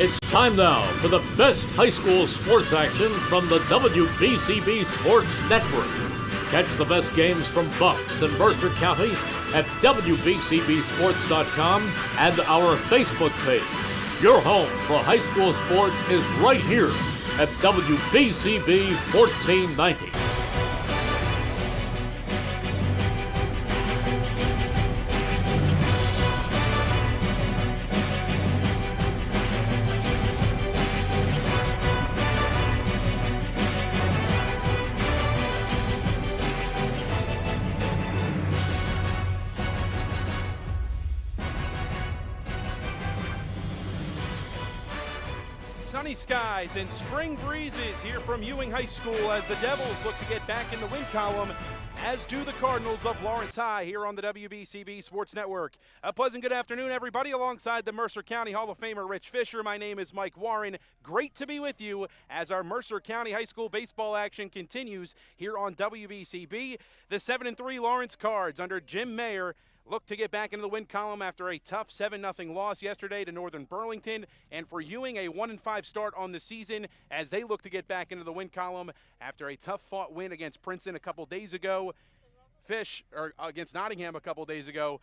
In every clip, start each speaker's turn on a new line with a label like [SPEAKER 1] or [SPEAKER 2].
[SPEAKER 1] It's time now for the best high school sports action from the WBCB Sports Network. Catch the best games from Bucks and Mercer County at WBCBSports.com and our Facebook page. Your home for high school sports is right here at WBCB 1490.
[SPEAKER 2] Sunny skies and spring breezes here from Ewing High School as the Devils look to get back in the win column, as do the Cardinals of Lawrence High here on the WBCB Sports Network. A pleasant good afternoon, everybody, alongside the Mercer County Hall of Famer Rich Fisher. My name is Mike Warren. Great to be with you as our Mercer County High School baseball action continues here on WBCB. The 7-3 Lawrence Cards under Jim Mayer look to get back into the win column after a tough 7-0 loss yesterday to Northern Burlington. And for Ewing, a 1-5 start on the season as they look to get back into the win column after a tough-fought win against Princeton a couple days ago. Against Nottingham a couple days ago.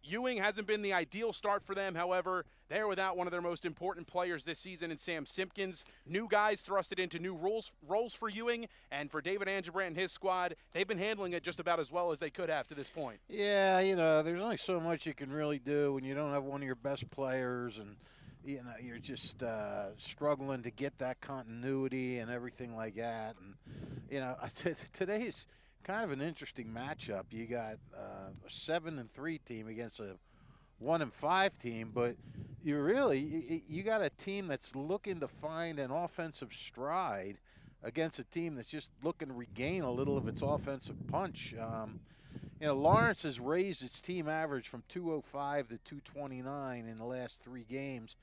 [SPEAKER 2] Ewing hasn't been the ideal start for them. However, they're without one of their most important players this season in Sam Simpkins. New guys thrusted into new roles for Ewing, and for David Angebrandt and his squad, they've been handling it just about as well as they could have to this point.
[SPEAKER 3] Yeah, there's only so much you can really do when you don't have one of your best players, and you're just struggling to get that continuity and everything like that. And today's kind of an interesting matchup. You got a 7-3 team against a 1-5 team, but you got a team that's looking to find an offensive stride against a team that's just looking to regain a little of its offensive punch. Lawrence has raised its team average from 205 to 229 in the last 3 games,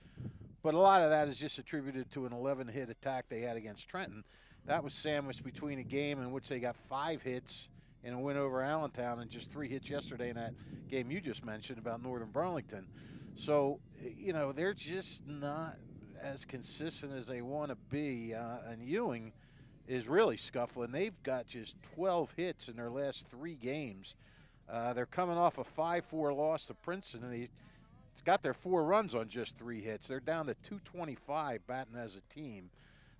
[SPEAKER 3] but a lot of that is just attributed to an 11-hit attack they had against Trenton. That was sandwiched between a game in which they got 5 hits in a win over Allentown and just 3 hits yesterday in that game you just mentioned about Northern Burlington. So, they're just not as consistent as they want to be. And Ewing is really scuffling. They've got just 12 hits in their last 3 games. They're coming off a 5-4 loss to Princeton, and it's got their 4 runs on just 3 hits. They're down to 225 batting as a team.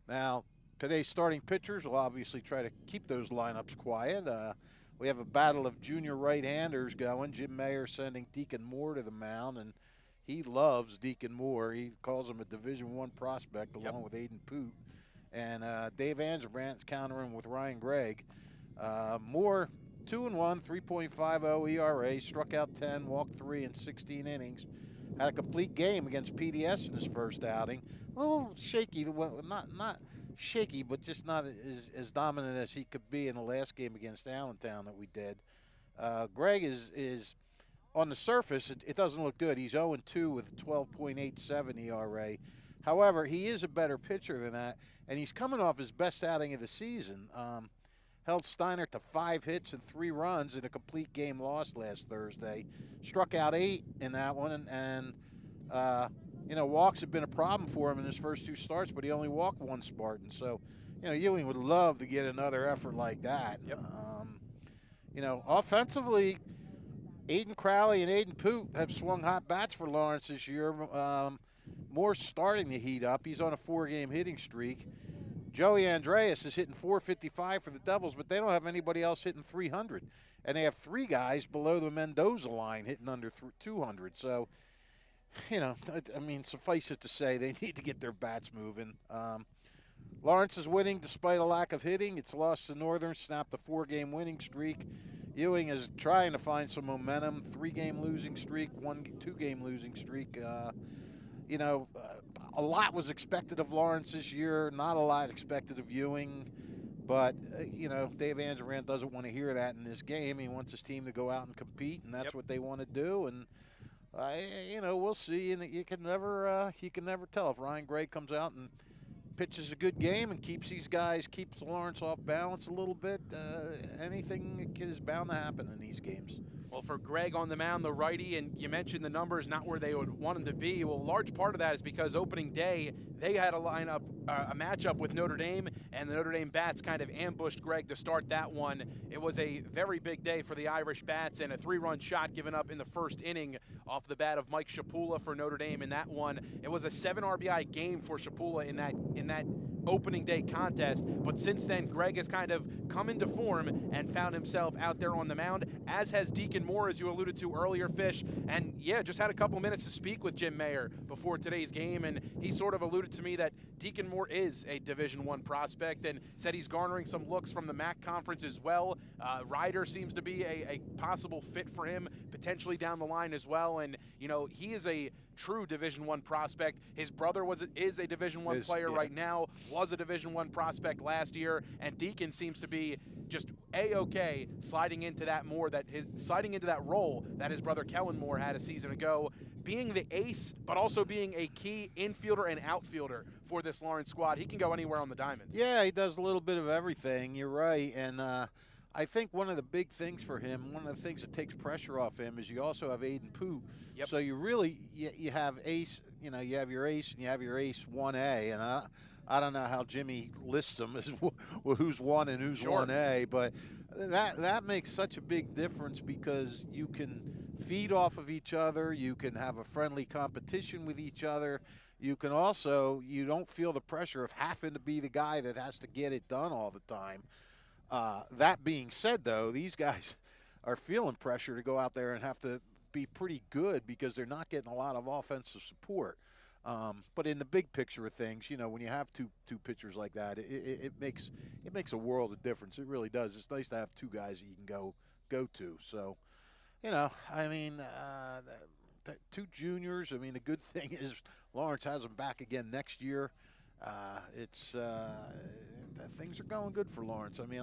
[SPEAKER 3] Now, today's starting pitchers will obviously try to keep those lineups quiet. We have a battle of junior right-handers going. Jim Mayer sending Deacon Moore to the mound, and he loves Deacon Moore. He calls him a Division I prospect along with Aiden Poot. And Dave Angerbrandt's countering with Ryan Gregg. Moore, 2-1, 3.50 ERA, struck out 10, walked 3 in 16 innings. Had a complete game against PDS in his first outing. A little shaky, not shaky, but just not as dominant as he could be in the last game against Allentown that we did. Gregg is on the surface, it doesn't look good. He's 0-2 with 12.87 ERA. However, he is a better pitcher than that, and he's coming off his best outing of the season. Held Steiner to 5 hits and 3 runs in a complete game loss last Thursday. Struck out 8 in that one, and walks have been a problem for him in his first 2 starts, but he only walked 1 Spartan. So, Ewing would love to get another effort like that.
[SPEAKER 2] Yep.
[SPEAKER 3] Offensively, Aiden Crowley and Aiden Poot have swung hot bats for Lawrence this year. Moore's starting to heat up. He's on a 4-game hitting streak. Joey Andreas is hitting .455 for the Devils, but they don't have anybody else hitting .300. And they have 3 guys below the Mendoza line hitting under 200. So, suffice it to say, they need to get their bats moving. Lawrence is winning despite a lack of hitting. It's lost to Northern, snapped a 4-game winning streak. Ewing is trying to find some momentum. 3-game losing streak, 2-game losing streak. A lot was expected of Lawrence this year. Not a lot expected of Ewing. But, Dave Angebrandt doesn't want to hear that in this game. He wants his team to go out and compete, and that's what they want to do. And, we'll see. And you can never tell if Ryan Gray comes out and pitches a good game and keeps Lawrence off balance a little bit. Anything is bound to happen in these games.
[SPEAKER 2] Well, for Greg on the mound, the righty, and you mentioned the numbers not where they would want them to be. Well, a large part of that is because opening day, they had a matchup with Notre Dame, and the Notre Dame Bats kind of ambushed Greg to start that one. It was a very big day for the Irish Bats, and a 3-run shot given up in the first inning off the bat of Mike Shapula for Notre Dame in that one. It was a 7 RBI game for Shapula in that opening day contest, but since then Greg has kind of come into form and found himself out there on the mound, as has Deacon Moore, as you alluded to earlier, Fish. And yeah, just had a couple minutes to speak with Jim Mayer before today's game, and he sort of alluded to me that Deacon Moore is a Division I prospect and said he's garnering some looks from the MAC conference as well. Ryder seems to be a possible fit for him potentially down the line as well, and you know, he is a true Division I prospect. His brother is a Division I player right now, was a Division I prospect last year, and Deacon seems to be just a-okay sliding into that role that his brother Kellen Moore had a season ago, being the ace, but also being a key infielder and outfielder for this Lawrence squad. He can go anywhere on the diamond.
[SPEAKER 3] Yeah, he does a little bit of everything. You're right, and I think one of the big things for him, one of the things that takes pressure off him, is you also have Aiden Poot.
[SPEAKER 2] Yep.
[SPEAKER 3] So you really you have ace. You know, you have your ace and you have your ace 1A, and I don't know how Jimmy lists them as who's 1 and who's 1A, but that makes such a big difference because you can feed off of each other. You can have a friendly competition with each other. You can also, you don't feel the pressure of having to be the guy that has to get it done all the time. That being said, though, these guys are feeling pressure to go out there and have to be pretty good because they're not getting a lot of offensive support. But in the big picture of things, you know, when you have two pitchers like that, it makes a world of difference. It really does. It's nice to have two guys that you can go to. So, you know, I mean, two juniors. I mean, the good thing is Lawrence has them back again next year. Things are going good for Lawrence. I mean,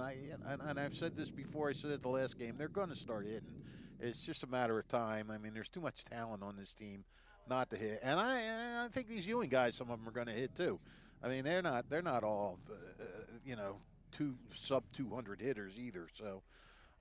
[SPEAKER 3] I've said this before. I said it the last game. They're going to start hitting. It's just a matter of time. I mean, there's too much talent on this team not to hit. And I think these Ewing guys, some of them are going to hit too. I mean, they're not all sub 200 hitters either. So.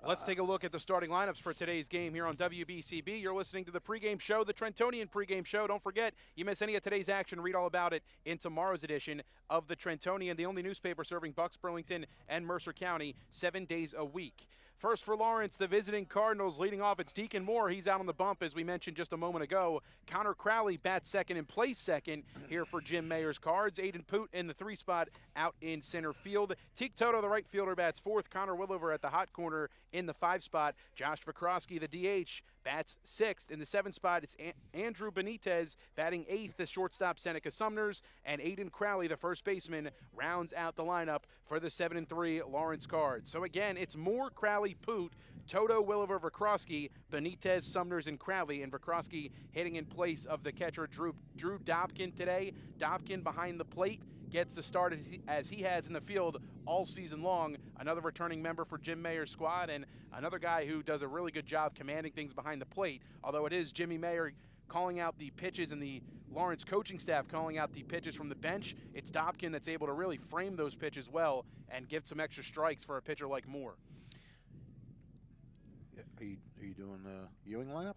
[SPEAKER 2] Let's take a look at the starting lineups for today's game here on WBCB. You're listening to the pregame show, the Trentonian pregame show. Don't forget, you miss any of today's action, read all about it in tomorrow's edition of the Trentonian, the only newspaper serving Bucks, Burlington, and Mercer County 7 days a week. First for Lawrence, the visiting Cardinals. Leading off, it's Deacon Moore. He's out on the bump, as we mentioned just a moment ago. Connor Crowley bats second and plays second here for Jim Mayer's Cards. Aiden Poot in the 3 spot out in center field. Teak Toto, the right fielder, bats fourth. Connor Willover at the hot corner in the 5 spot. Josh Vikrosky, the DH, bats 6th. In the 7 spot, it's Andrew Benitez batting 8th. The shortstop, Seneca Sumners. And Aiden Crowley, the first baseman, rounds out the lineup for the 7-3 Lawrence Cards. So again, it's Moore, Crowley, Poot, Toto, Williver, Vikrosky, Benitez, Sumners, and Crowley. And Vikrosky hitting in place of the catcher, Drew Dobkin today. Dobkin behind the plate gets the start as he has in the field all season long. Another returning member for Jim Mayer's squad and another guy who does a really good job commanding things behind the plate. Although it is Jimmy Mayer calling out the pitches and the Lawrence coaching staff calling out the pitches from the bench, it's Dobkin that's able to really frame those pitches well and give some extra strikes for a pitcher like Moore.
[SPEAKER 3] Are you doing the Ewing lineup?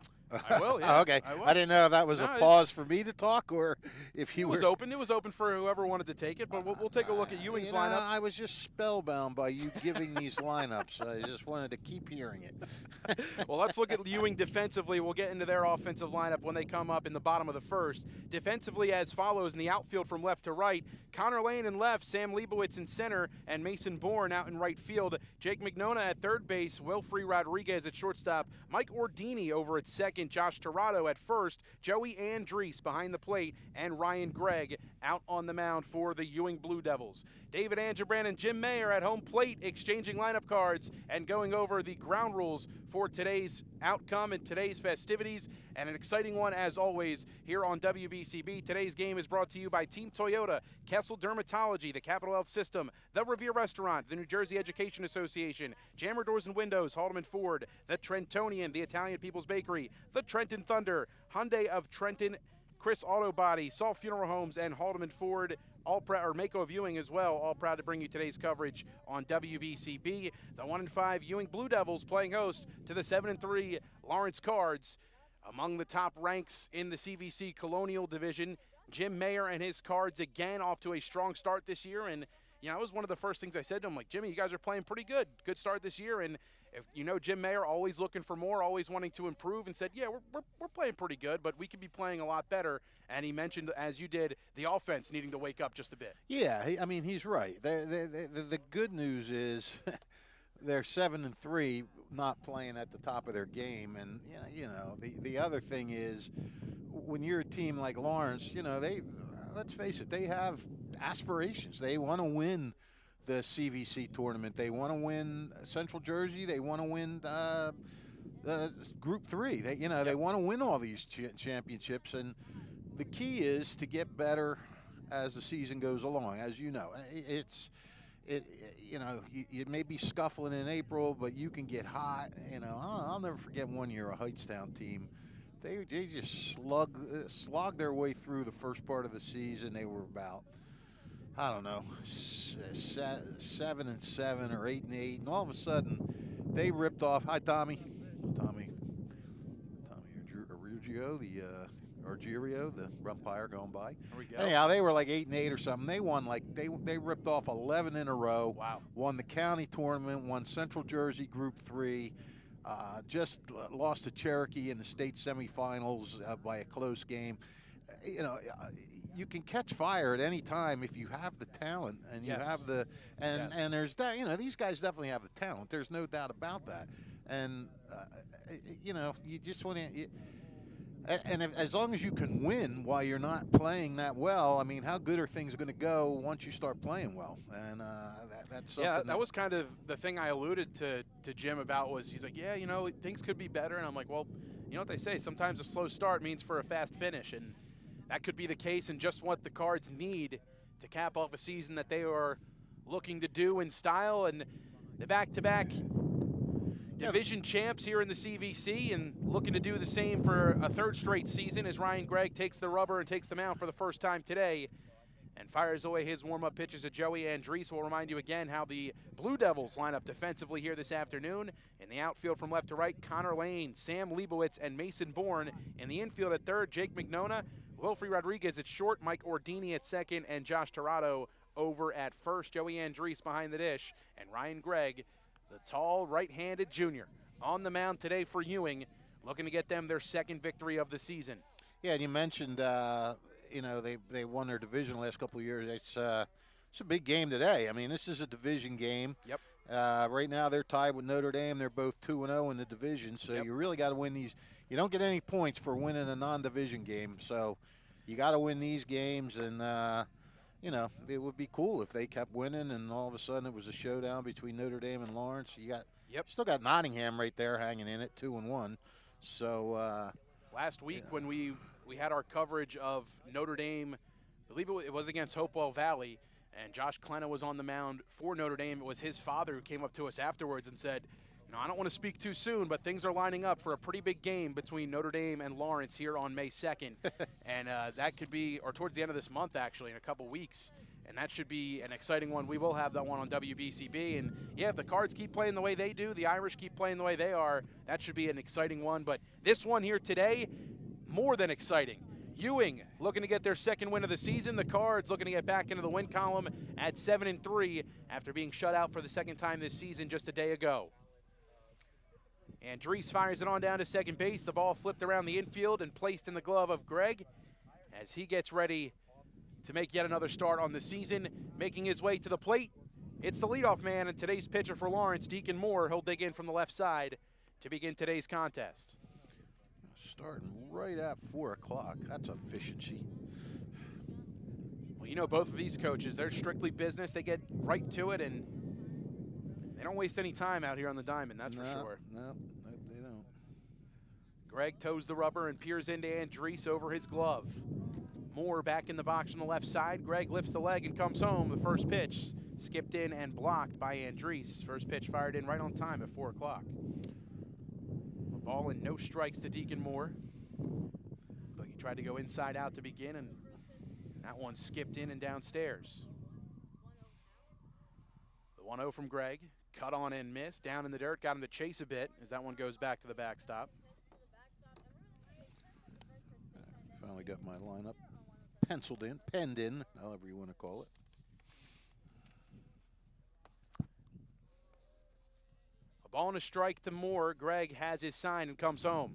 [SPEAKER 2] I will, yeah.
[SPEAKER 3] Oh, okay.
[SPEAKER 2] I
[SPEAKER 3] didn't know if that was a pause for me to talk or if you
[SPEAKER 2] were. It was open for whoever wanted to take it, but we'll take a look at Ewing's lineup.
[SPEAKER 3] I was just spellbound by you giving these lineups. I just wanted to keep hearing it.
[SPEAKER 2] Well, let's look at Ewing defensively. We'll get into their offensive lineup when they come up in the bottom of the first. Defensively as follows in the outfield from left to right. Connor Lane in left, Sam Leibowitz in center, and Mason Bourne out in right field. Jake McNona at third base, Wilfrey Rodriguez at shortstop, Mike Ordini over at second, Josh Tirado at first, Joey Andrees behind the plate, and Ryan Gregg out on the mound for the Ewing Blue Devils. David Angebrand and Jim Mayer at home plate exchanging lineup cards and going over the ground rules for today's outcome and today's festivities, and an exciting one as always here on WBCB. Today's game is brought to you by Team Toyota, Kessel Dermatology, the Capital Health System, the Revere Restaurant, the New Jersey Education Association, Jammer Doors and Windows, Haldeman Ford, the Trentonian, the Italian People's Bakery, the Trenton Thunder, Hyundai of Trenton, Chris Auto Body, Salt Funeral Homes, and Haldeman Ford, Mako of Ewing as well, all proud to bring you today's coverage on WBCB. The 1-5 Ewing Blue Devils playing host to the 7-3 Lawrence Cards. Among the top ranks in the CVC Colonial Division, Jim Mayer and his Cards again off to a strong start this year. And, you know, it was one of the first things I said to him, like, Jimmy, you guys are playing pretty good. Good start this year. And, if, you know, Jim Mayer always looking for more, always wanting to improve, and said, yeah, we're playing pretty good, but we could be playing a lot better. And he mentioned, as you did, the offense needing to wake up just a bit.
[SPEAKER 3] Yeah, I mean, he's right. The good news is they're 7-3, not playing at the top of their game. And, you know, the other thing is when you're a team like Lawrence, you know, let's face it, they have aspirations. They want to win the CVC tournament. They want to win Central Jersey. They want to win Group 3. They want to win all these championships. And the key is to get better as the season goes along. As you know, you may be scuffling in April, but you can get hot. You know, I'll never forget one year a Heightstown team. They just slogged their way through the first part of the season. They were about, I don't know, 7-7 or 8-8, and all of a sudden they ripped off. Hi, Tommy Argerio, the umpire going by.
[SPEAKER 2] There we go.
[SPEAKER 3] Anyhow, they were like 8-8 or something. They won they ripped off 11 in a row.
[SPEAKER 2] Wow.
[SPEAKER 3] Won the county tournament. Won Central Jersey Group 3. Just lost to Cherokee in the state semifinals by a close game. You know, you can catch fire at any time if you have the talent and you have the and there's that. You know, these guys definitely have the talent. There's no doubt about that. And you know, you just want to. As long as you can win while you're not playing that well, I mean, how good are things going to go once you start playing well? And that's something.
[SPEAKER 2] Yeah, that was kind of the thing I alluded to Jim about. Was he's like, yeah, you know, things could be better, and I'm like, well, you know what they say, sometimes a slow start means for a fast finish, and that could be the case, and just what the Cards need to cap off a season that they are looking to do in style. And the back-to-back division champs here in the CVC, and looking to do the same for a third straight season as Ryan Gregg takes the rubber and takes the mound for the first time today and fires away his warm-up pitches to Joey Andriese. We'll remind you again how the Blue Devils line up defensively here this afternoon. In the outfield from left to right, Connor Lane, Sam Leibowitz, and Mason Bourne. In the infield at third, Jake McNona, Wilfrey Rodriguez at short, Mike Ordini at second, and Josh Torado over at first. Joey Andriese behind the dish, and Ryan Gregg, the tall right-handed junior, on the mound today for Ewing, looking to get them their second victory of the season.
[SPEAKER 3] Yeah, and you mentioned, you know, they won their division the last couple of years. It's a big game today. I mean, this is a division game.
[SPEAKER 2] Yep.
[SPEAKER 3] Right now they're tied with Notre Dame. They're both 2-0 in the division, so you really got to win these. You don't get any points for winning a non-division game, so you got to win these games. And you know, it would be cool if they kept winning, and all of a sudden it was a showdown between Notre Dame and Lawrence. You still got Nottingham right there hanging in it, 2-1. So
[SPEAKER 2] last week when we had our coverage of Notre Dame, I believe it was against Hopewell Valley, and Josh Klena was on the mound for Notre Dame. It was his father who came up to us afterwards and said, you know, I don't want to speak too soon, but things are lining up for a pretty big game between Notre Dame and Lawrence here on May 2nd. And that could be, or towards the end of this month, actually, in a couple weeks. And that should be an exciting one. We will have that one on WBCB. And, yeah, if the Cards keep playing the way they do, the Irish keep playing the way they are, that should be an exciting one. But this one here today, more than exciting. Ewing looking to get their second win of the season. The Cards looking to get back into the win column at 7-3 after being shut out for the second time this season just a day ago. Andriese fires it on down to second base. The ball flipped around the infield and placed in the glove of Gregg as he gets ready to make yet another start on the season. Making his way to the plate, it's the leadoff man and today's pitcher for Lawrence, Deacon Moore. He'll dig in from the left side to begin today's contest.
[SPEAKER 3] Starting right at 4 o'clock. That's efficiency.
[SPEAKER 2] Well, you know, both of these coaches, they're strictly business. They get right to it, and they don't waste any time out here on the diamond, that's for sure.
[SPEAKER 3] No, they don't.
[SPEAKER 2] Gregg toes the rubber and peers into Andriese over his glove. Moore back in the box on the left side. Gregg lifts the leg and comes home. The first pitch skipped in and blocked by Andriese. First pitch fired in right on time at 4 o'clock. A ball and no strikes to Deacon Moore. But he tried to go inside out to begin, and that one skipped in and downstairs. The 1-0 from Gregg. Cut on and missed. Down in the dirt. Got him to chase a bit as that one goes back to the backstop.
[SPEAKER 3] got my lineup penciled in, penned in, however you want to call it.
[SPEAKER 2] A ball and a strike to Moore. Greg has his sign and comes home.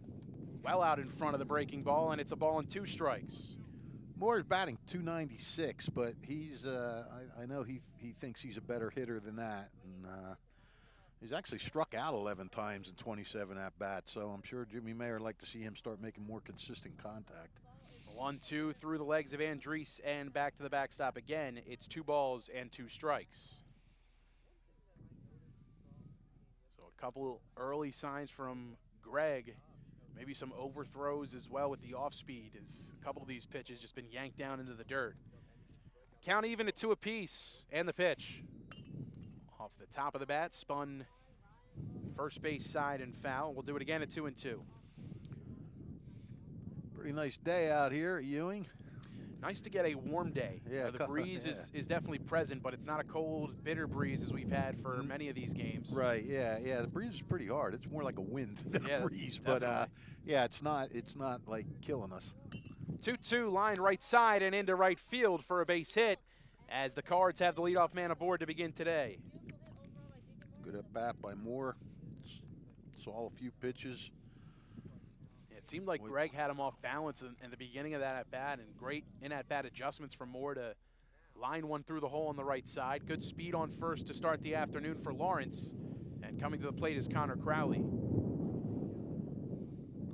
[SPEAKER 2] Well out in front of the breaking ball, and it's a ball and 2 strikes.
[SPEAKER 3] Moore's batting .296, but he's I know he thinks he's a better hitter than that, and he's actually struck out 11 times in 27 at-bats, so I'm sure Jimmy Mayer would like to see him start making more consistent contact.
[SPEAKER 2] 1-2 through the legs of Andriese and back to the backstop again. It's 2 balls and 2 strikes. So a couple early signs from Greg. Maybe some overthrows as well with the off speed, as a couple of these pitches just been yanked down into the dirt. Count even at 2 apiece, and the pitch. Off the top of the bat, spun first base side and foul. We'll do it again at 2-2.
[SPEAKER 3] Pretty nice day out here at Ewing.
[SPEAKER 2] Nice to get a warm day.
[SPEAKER 3] Yeah,
[SPEAKER 2] the breeze is definitely present, but it's not a cold, bitter breeze as we've had for many of these games.
[SPEAKER 3] Right. Yeah. The breeze is pretty hard. It's more like a wind than a breeze,
[SPEAKER 2] definitely.
[SPEAKER 3] but yeah, it's not like killing us.
[SPEAKER 2] 2-2, line right side and into right field for a base hit, as the Cards have the leadoff man aboard to begin today.
[SPEAKER 3] Good at bat by Moore. Saw a few pitches.
[SPEAKER 2] It seemed like Greg had him off balance in the beginning of that at-bat, and great in-at-bat adjustments from Moore to line one through the hole on the right side. Good speed on first to start the afternoon for Lawrence, and coming to the plate is Connor Crowley.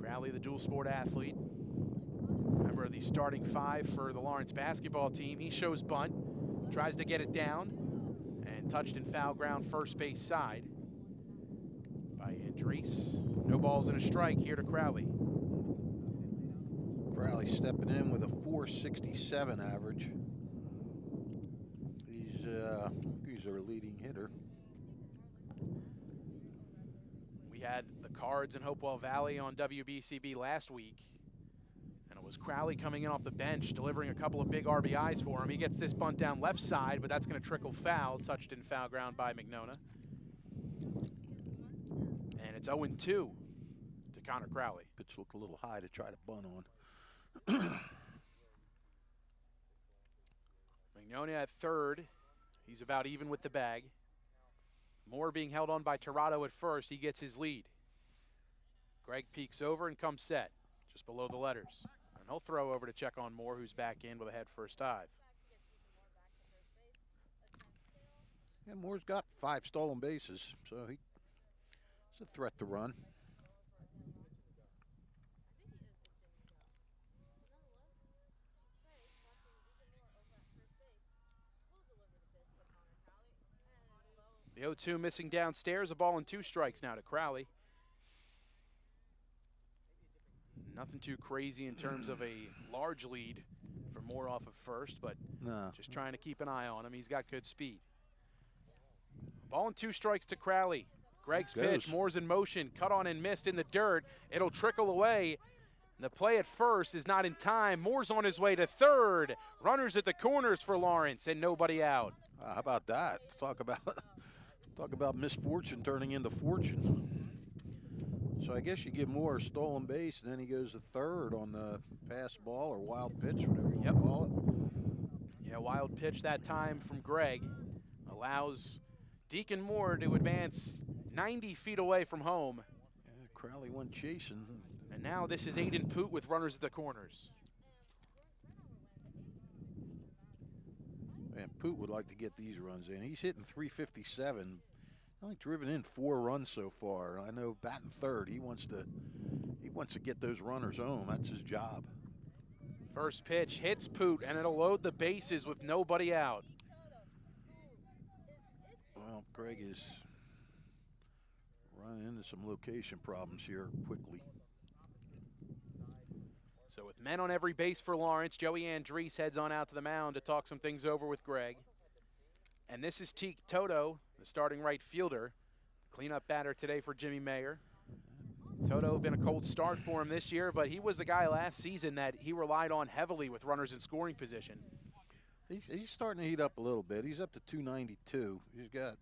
[SPEAKER 2] Crowley, the dual sport athlete, member of the starting 5 for the Lawrence basketball team. He shows bunt, tries to get it down, and touched in foul ground first base side by Andriese. No balls and a strike here to Crowley.
[SPEAKER 3] Crowley stepping in with a .467 average. He's our leading hitter.
[SPEAKER 2] We had the Cards in Hopewell Valley on WBCB last week, and it was Crowley coming in off the bench, delivering a couple of big RBIs for him. He gets this bunt down left side, but that's going to trickle foul, touched in foul ground by McNona. And it's 0-2 to Connor Crowley.
[SPEAKER 3] Pitch looked a little high to try to bunt on.
[SPEAKER 2] McNona at third. He's about even with the bag. Moore being held on by Tirado at first. He gets his lead. Greg peeks over and comes set, just below the letters. And he'll throw over to check on Moore, who's back in with a head first dive.
[SPEAKER 3] Yeah, Moore's got 5 stolen bases, so he's a threat to run.
[SPEAKER 2] The 0-2 missing downstairs, a ball and 2 strikes now to Crowley. Nothing too crazy in terms of a large lead for Moore off of first, but just trying to keep an eye on him. He's got good speed. Ball and 2 strikes to Crowley. Greg's pitch, Moore's in motion, cut on and missed in the dirt. It'll trickle away. The play at first is not in time. Moore's on his way to third. Runners at the corners for Lawrence and nobody out.
[SPEAKER 3] How about that? Talk about misfortune turning into fortune. So I guess you give Moore a stolen base, and then he goes to third on the pass ball or wild pitch, whatever you want to call it.
[SPEAKER 2] Yeah, wild pitch that time from Greg allows Deacon Moore to advance 90 feet away from home.
[SPEAKER 3] Yeah, Crowley went chasing.
[SPEAKER 2] And now this is Aiden Poot with runners at the corners.
[SPEAKER 3] Man, Poot would like to get these runs in. He's hitting .357. Only driven in 4 runs so far. I know batting third, he wants to get those runners home. That's his job.
[SPEAKER 2] First pitch hits Poot, and it'll load the bases with nobody out.
[SPEAKER 3] Well, Greg is running into some location problems here quickly.
[SPEAKER 2] So with men on every base for Lawrence, Joey Andriese heads on out to the mound to talk some things over with Greg. And this is Teak Toto, the starting right fielder. Cleanup batter today for Jimmy Mayer. Toto been a cold start for him this year, but he was the guy last season that he relied on heavily with runners in scoring position.
[SPEAKER 3] He's starting to heat up a little bit. He's up to 292. He's got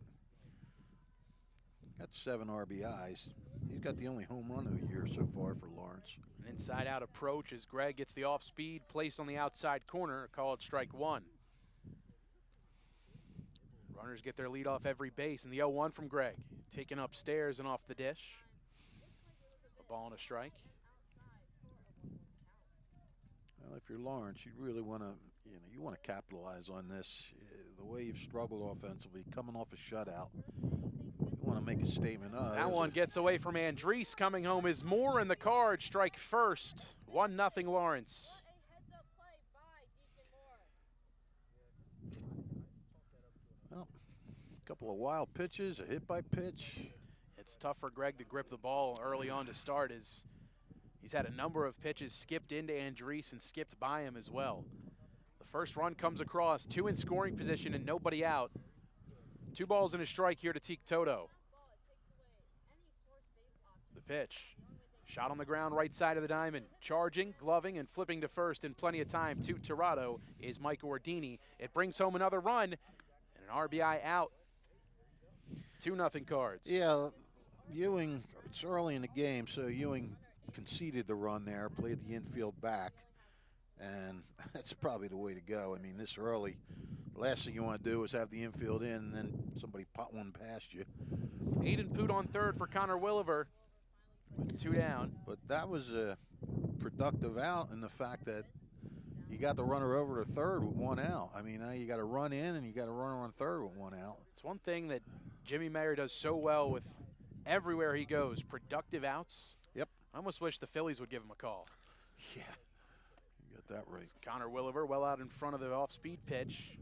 [SPEAKER 3] 7 RBIs. He's got the only home run of the year so far for Lawrence.
[SPEAKER 2] An inside-out approach as Greg gets the off-speed placed on the outside corner. Call it strike one. Runners get their lead off every base, and the 0-1 from Greg. Taken upstairs and off the dish. A ball and a strike.
[SPEAKER 3] Well, if you're Lawrence, you really want to, you want to capitalize on this. The way you've struggled offensively, coming off a shutout, you want to make a statement.
[SPEAKER 2] That one gets away from Andres. Coming home is Moore in the card. Strike first. 1-0 Lawrence.
[SPEAKER 3] Well, a couple of wild pitches, a hit by pitch.
[SPEAKER 2] It's tough for Greg to grip the ball early on to start, as he's had a number of pitches skipped into Andres and skipped by him as well. The first run comes across, 2 in scoring position and nobody out. 2 balls and a strike here to Teak Toto. The pitch, shot on the ground right side of the diamond. Charging, gloving, and flipping to first in plenty of time to Tirado is Mike Ordini. It brings home another run and an RBI out. 2-0 Cards.
[SPEAKER 3] Yeah, Ewing, it's early in the game, so Ewing conceded the run there, played the infield back, and that's probably the way to go. I mean, this early, the last thing you want to do is have the infield in and then somebody pot one past you.
[SPEAKER 2] Aiden Poot on third for Connor Williver with 2 down.
[SPEAKER 3] But that was a productive out in the fact that you got the runner over to third with 1 out. I mean, now you got to run in and you got a runner on third with 1 out.
[SPEAKER 2] It's one thing that Jimmy Mayer does so well with everywhere he goes, productive outs.
[SPEAKER 3] Yep.
[SPEAKER 2] I almost wish the Phillies would give him a call.
[SPEAKER 3] Yeah, you got that right.
[SPEAKER 2] Connor Williver well out in front of the off-speed pitch.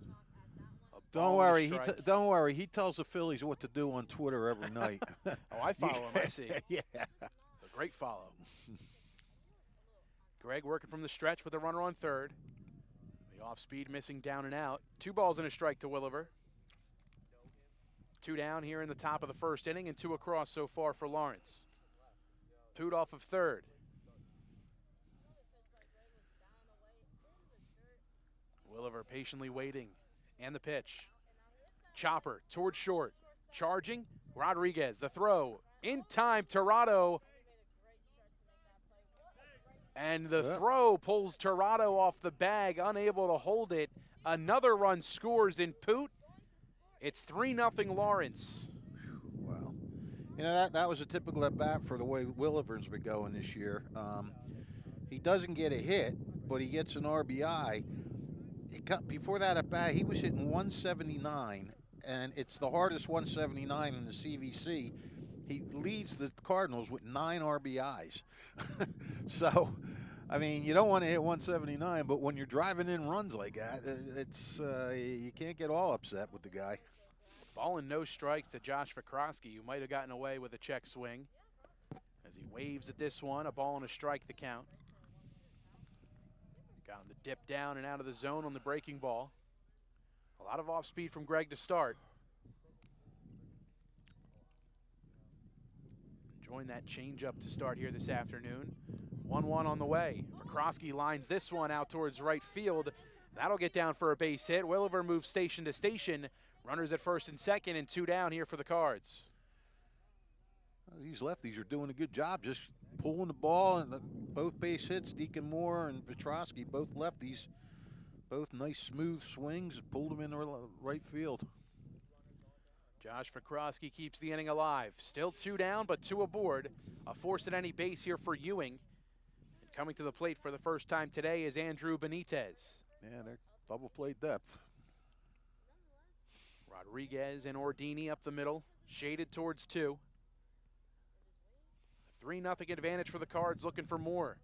[SPEAKER 3] Don't worry, don't worry. He tells the Phillies what to do on Twitter every night.
[SPEAKER 2] Oh, I follow him, I see.
[SPEAKER 3] Yeah.
[SPEAKER 2] A great follow. Greg working from the stretch with a runner on third. The off-speed missing down and out. 2 balls and a strike to Williver. 2 down here in the top of the first inning and 2 across so far for Lawrence. Poot off of third. Williver patiently waiting. And the pitch. Chopper towards short. Charging. Rodriguez. The throw. In time. Tirado. And the throw pulls Tirado off the bag. Unable to hold it. Another run scores in Poot. It's 3-0 Lawrence.
[SPEAKER 3] Wow. You know, that was a typical at-bat for the way Williver's been going this year. He doesn't get a hit, but he gets an RBI. Before that at-bat, he was hitting 179, and it's the hardest 179 in the CVC. He leads the Cardinals with 9 RBIs. So, I mean, you don't want to hit 179, but when you're driving in runs like that, it's you can't get all upset with the guy.
[SPEAKER 2] Ball and no strikes to Josh Vikrosky, who might have gotten away with a check swing. As he waves at this one, a ball and a strike the count. Got him to dip down and out of the zone on the breaking ball. A lot of off-speed from Greg to start. Enjoying that change-up to start here this afternoon. 1-1 on the way. Vikrosky lines this one out towards right field. That'll get down for a base hit. Williver moves station to station. Runners at first and second, and 2 down here for the Cards.
[SPEAKER 3] These lefties are doing a good job just pulling the ball, and both base hits, Deacon Moore and Vikrosky, both lefties, both nice smooth swings, pulled them in the right field.
[SPEAKER 2] Josh Vikrosky keeps the inning alive. Still 2 down, but 2 aboard. A force at any base here for Ewing. And coming to the plate for the first time today is Andrew Benitez.
[SPEAKER 3] Yeah, they're double play depth.
[SPEAKER 2] Rodriguez and Ordini up the middle, shaded towards 2. 3-0 advantage for the Cards, looking for more.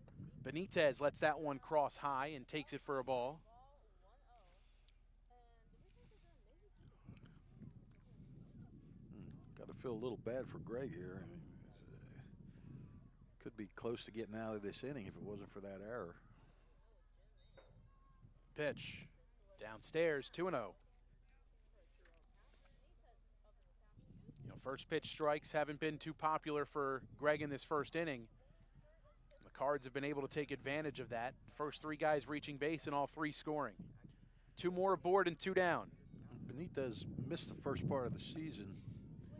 [SPEAKER 2] Benitez lets that one cross high and takes it for a ball.
[SPEAKER 3] Got to feel a little bad for Greg here. I mean, could be close to getting out of this inning if it wasn't for that error.
[SPEAKER 2] Pitch downstairs, 2-0. First pitch strikes haven't been too popular for Greg in this first inning. The Cards have been able to take advantage of that. First 3 guys reaching base and all 3 scoring. 2 more aboard and 2 down.
[SPEAKER 3] Benitez missed the first part of the season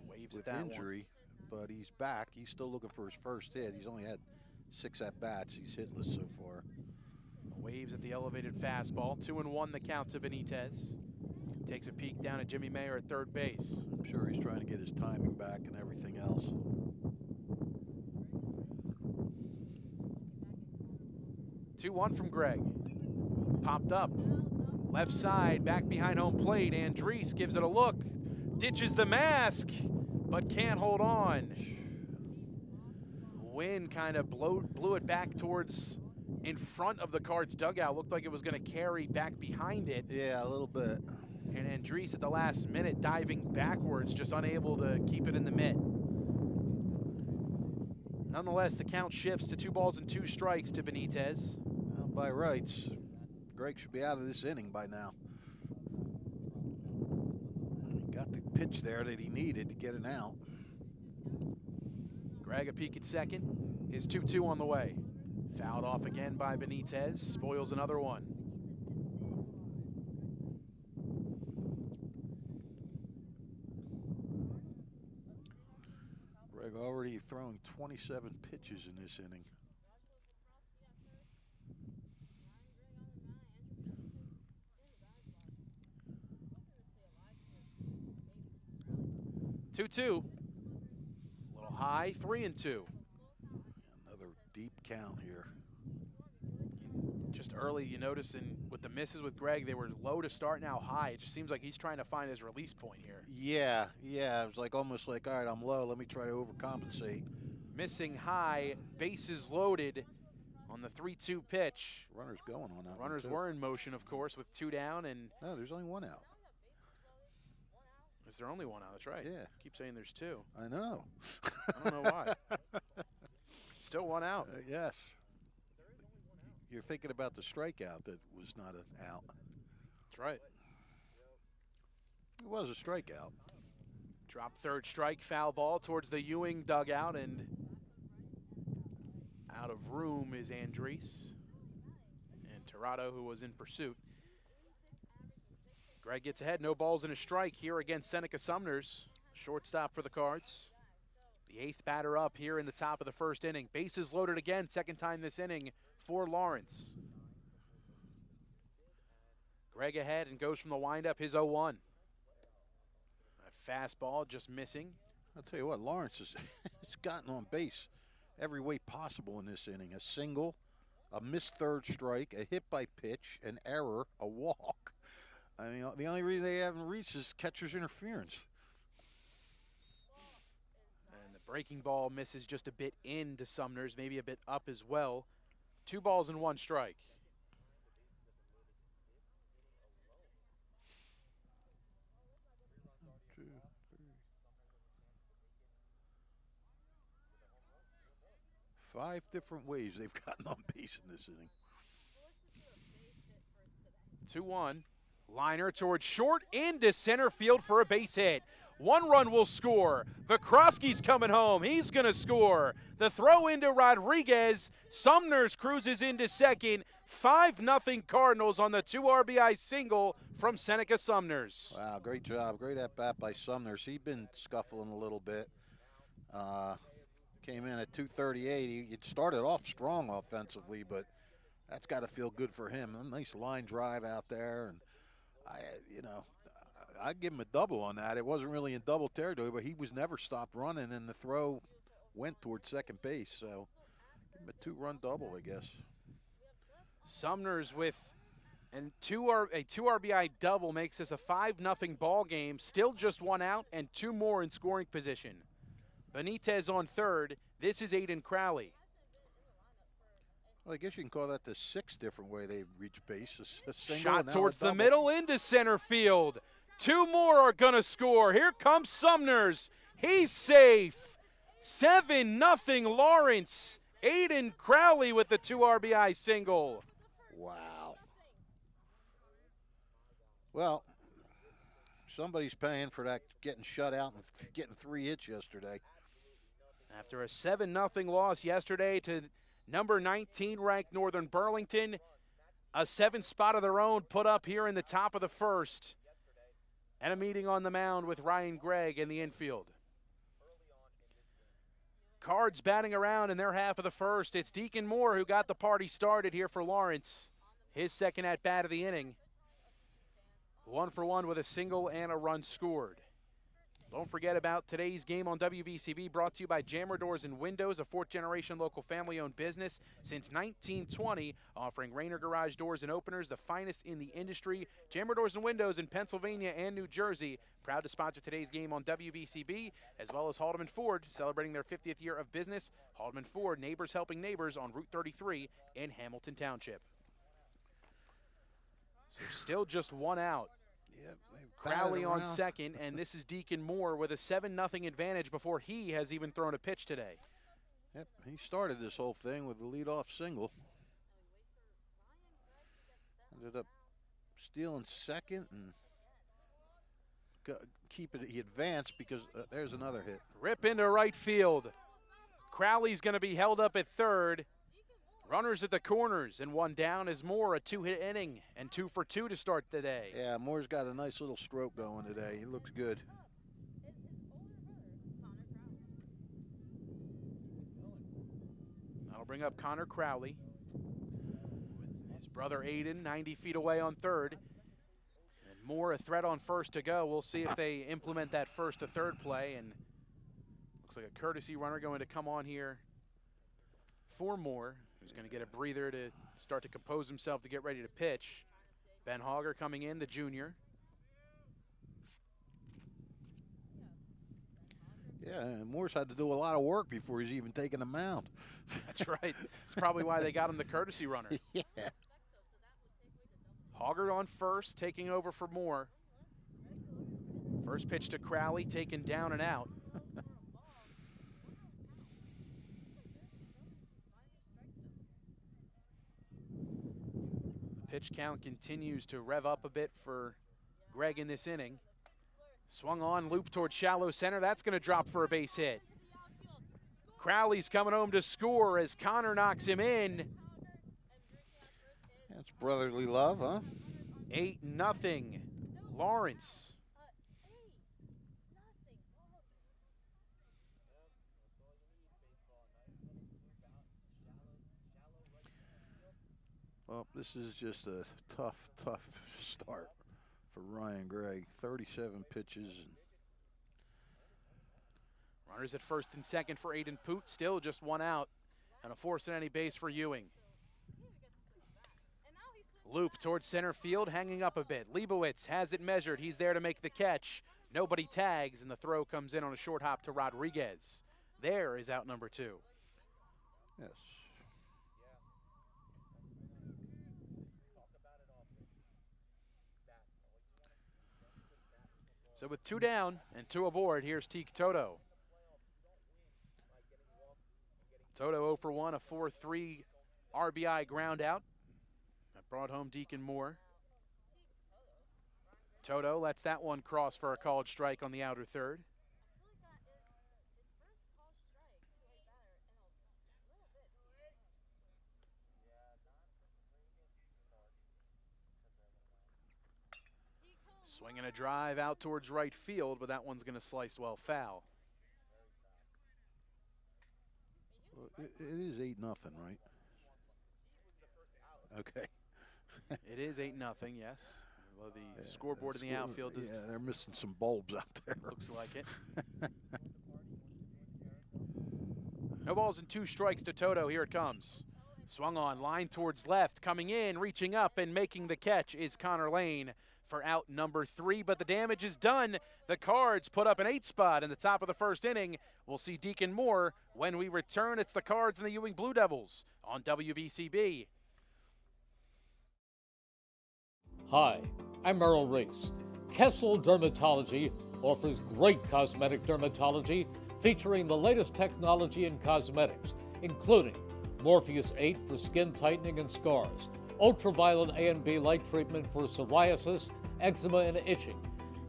[SPEAKER 2] Waves
[SPEAKER 3] with
[SPEAKER 2] at that
[SPEAKER 3] injury, but he's back. He's still looking for his first hit. He's only had 6 at-bats. He's hitless so far.
[SPEAKER 2] Waves at the elevated fastball. 2-1 the count to Benitez. Takes a peek down at Jimmy Mayer at third base.
[SPEAKER 3] I'm sure he's trying to get his timing back and everything else.
[SPEAKER 2] 2-1 from Greg. Popped up. Left side, back behind home plate. Andriese gives it a look. Ditches the mask, but can't hold on. Wind kind of blew it back towards in front of the Cards dugout. Looked like it was going to carry back behind it.
[SPEAKER 3] Yeah, a little bit.
[SPEAKER 2] And Andriese at the last minute diving backwards, just unable to keep it in the mitt. Nonetheless, the count shifts to 2 balls and 2 strikes to Benitez.
[SPEAKER 3] Well, by rights, Greg should be out of this inning by now. He got the pitch there that he needed to get an out.
[SPEAKER 2] Greg a peek at second. His 2-2 on the way. Fouled off again by Benitez. Spoils another one.
[SPEAKER 3] Greg already throwing 27 pitches in this inning.
[SPEAKER 2] Two-two. A little high, 3-2.
[SPEAKER 3] Another deep count here.
[SPEAKER 2] Just early, you notice with the misses with Greg, they were low to start, now high. It just seems like he's trying to find his release point here.
[SPEAKER 3] Yeah. It was like almost like, all right, I'm low. Let me try to overcompensate.
[SPEAKER 2] Missing high, bases loaded on the 3-2 pitch.
[SPEAKER 3] Runners going on that.
[SPEAKER 2] Runners were in motion, of course, with 2 down. And
[SPEAKER 3] no, there's only 1 out.
[SPEAKER 2] is there only 1 out? That's right.
[SPEAKER 3] Yeah.
[SPEAKER 2] Keep saying there's 2.
[SPEAKER 3] I know.
[SPEAKER 2] I don't know why. Still 1 out.
[SPEAKER 3] Yes. You're thinking about the strikeout that was not an out.
[SPEAKER 2] That's right.
[SPEAKER 3] It was a strikeout.
[SPEAKER 2] Drop third strike, foul ball towards the Ewing dugout, and out of room is Andriese and Tirado, who was in pursuit. Greg gets ahead, no balls and a strike here against Seneca Sumners. Shortstop for the Cards. The 8th batter up here in the top of the 1st inning. Bases loaded again, 2nd time this inning for Lawrence. Greg ahead and goes from the windup, his 0-1. A fastball just missing.
[SPEAKER 3] I'll tell you what, Lawrence has gotten on base every way possible in this inning. A single, a missed 3rd strike, a hit by pitch, an error, a walk. I mean, the only reason they haven't reached is catcher's interference.
[SPEAKER 2] And the breaking ball misses just a bit into Sumners, maybe a bit up as well. 2 balls and 1 strike.
[SPEAKER 3] Five different ways they've gotten on base in this inning.
[SPEAKER 2] 2-1. Liner towards short into center field for a base hit. 1 run will score. Vikrowski's coming home. He's going to score. The throw into Rodriguez. Sumners cruises into second. 5-0 Cardinals on the 2 RBI single from Seneca Sumners.
[SPEAKER 3] Wow, great job. Great at-bat by Sumners. He'd been scuffling a little bit. Came in at 238. He started off strong offensively, but that's got to feel good for him. A nice line drive out there, and I'd give him a double on that. It wasn't really in double territory, but he was never stopped running, and the throw went towards second base. So give him a 2-run double, I guess.
[SPEAKER 2] Sumners with a 2 RBI double makes this a 5-0 ball game. Still just 1 out and 2 more in scoring position. Benitez on third. This is Aiden Crowley.
[SPEAKER 3] Well, I guess you can call that the 6th different way they reach base. A single
[SPEAKER 2] Shot towards the middle into center field. 2 more are going to score. Here comes Sumners. He's safe. 7-0 Lawrence. Aiden Crowley with the 2 RBI single.
[SPEAKER 3] Wow. Well, somebody's paying for that, getting shut out and getting 3 hits yesterday.
[SPEAKER 2] After a 7-0 loss yesterday to number 19 ranked Northern Burlington, a 7th spot of their own put up here in the top of the 1st. And a meeting on the mound with Ryan Gregg in the infield. Cards batting around in their half of the first. It's Deacon Moore who got the party started here for Lawrence. His second at-bat of the inning. 1 for 1 with a single and a run scored. Don't forget about today's game on WBCB, brought to you by Jammer Doors and Windows, a fourth-generation local family-owned business since 1920, offering Rainer Garage doors and openers, the finest in the industry. Jammer Doors and Windows in Pennsylvania and New Jersey, proud to sponsor today's game on WBCB, as well as Haldeman Ford, celebrating their 50th year of business. Haldeman Ford, neighbors helping neighbors on Route 33 in Hamilton Township. So still just one out.
[SPEAKER 3] Yep,
[SPEAKER 2] Crowley on second, and this is Deacon Moore with a 7-0 advantage before he has even thrown a pitch today.
[SPEAKER 3] Yep, he started this whole thing with the leadoff single. Ended up stealing second and keep it. He advanced because there's another hit.
[SPEAKER 2] Rip into right field. Crowley's going to be held up at third. Runners at the corners, and one down is Moore, a 2-hit inning, and 2 for 2 to start the day.
[SPEAKER 3] Yeah, Moore's got a nice little stroke going today. He looks good.
[SPEAKER 2] That'll bring up Connor Crowley with his brother Aiden 90 feet away on third. And Moore a threat on first to go. We'll see if they implement that first to third play, and looks like a courtesy runner going to come on here for Moore, who's going to get a breather to start to compose himself to get ready to pitch. Ben Hogger coming in, the junior.
[SPEAKER 3] Yeah, and Moore's had to do a lot of work before he's even taken the mound.
[SPEAKER 2] That's right. That's probably why they got him the courtesy runner.
[SPEAKER 3] Yeah.
[SPEAKER 2] Hogger on first, taking over for Moore. First pitch to Crowley, taken down and out. Pitch count continues to rev up a bit for Greg in this inning. Swung on, loop toward shallow center. That's going to drop for a base hit. Crowley's coming home to score as Connor knocks him in.
[SPEAKER 3] That's brotherly love, huh?
[SPEAKER 2] 8-0. Lawrence.
[SPEAKER 3] Well, this is just a tough start for Ryan Gregg. 37 pitches.
[SPEAKER 2] Runners at first and second for Aiden Poot. Still just one out. And a force at any base for Ewing. Loop towards center field, hanging up a bit. Leibowitz has it measured. He's there to make the catch. Nobody tags, and the throw comes in on a short hop to Rodriguez. There is out number 2.
[SPEAKER 3] Yes.
[SPEAKER 2] So with 2 down and 2 aboard, here's Teak Toto. Toto 0 for 1, a 4-3 RBI ground out. That brought home Deacon Moore. Toto lets that one cross for a called strike on the outer third. Swinging a drive out towards right field, but that one's going to slice well foul.
[SPEAKER 3] Well, it is 8-0, right? Okay.
[SPEAKER 2] It is 8-0, yes. Well, the scoreboard in the outfield is.
[SPEAKER 3] Yeah, they're missing some bulbs out there.
[SPEAKER 2] Looks like it. No balls and 2 strikes to Toto. Here it comes. Swung on, line towards left, coming in, reaching up, and making the catch is Connor Lane for out number 3, but the damage is done. The Cards put up an 8 spot in the top of the first inning. We'll see Deacon Moore when we return. It's the Cards and the Ewing Blue Devils on WBCB.
[SPEAKER 1] Hi, I'm Merrill Reese. Kessel Dermatology offers great cosmetic dermatology featuring the latest technology in cosmetics, including Morpheus 8 for skin tightening and scars, ultraviolet A and B light treatment for psoriasis, eczema, and itching.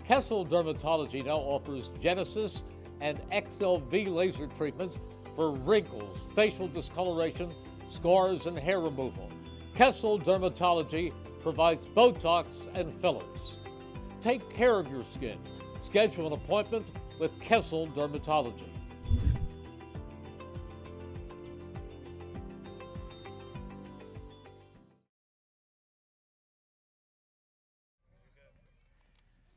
[SPEAKER 1] Kessel Dermatology now offers Genesis and XLV laser treatments for wrinkles, facial discoloration, scars, and hair removal. Kessel Dermatology provides Botox and fillers. Take care of your skin. Schedule an appointment with Kessel Dermatology.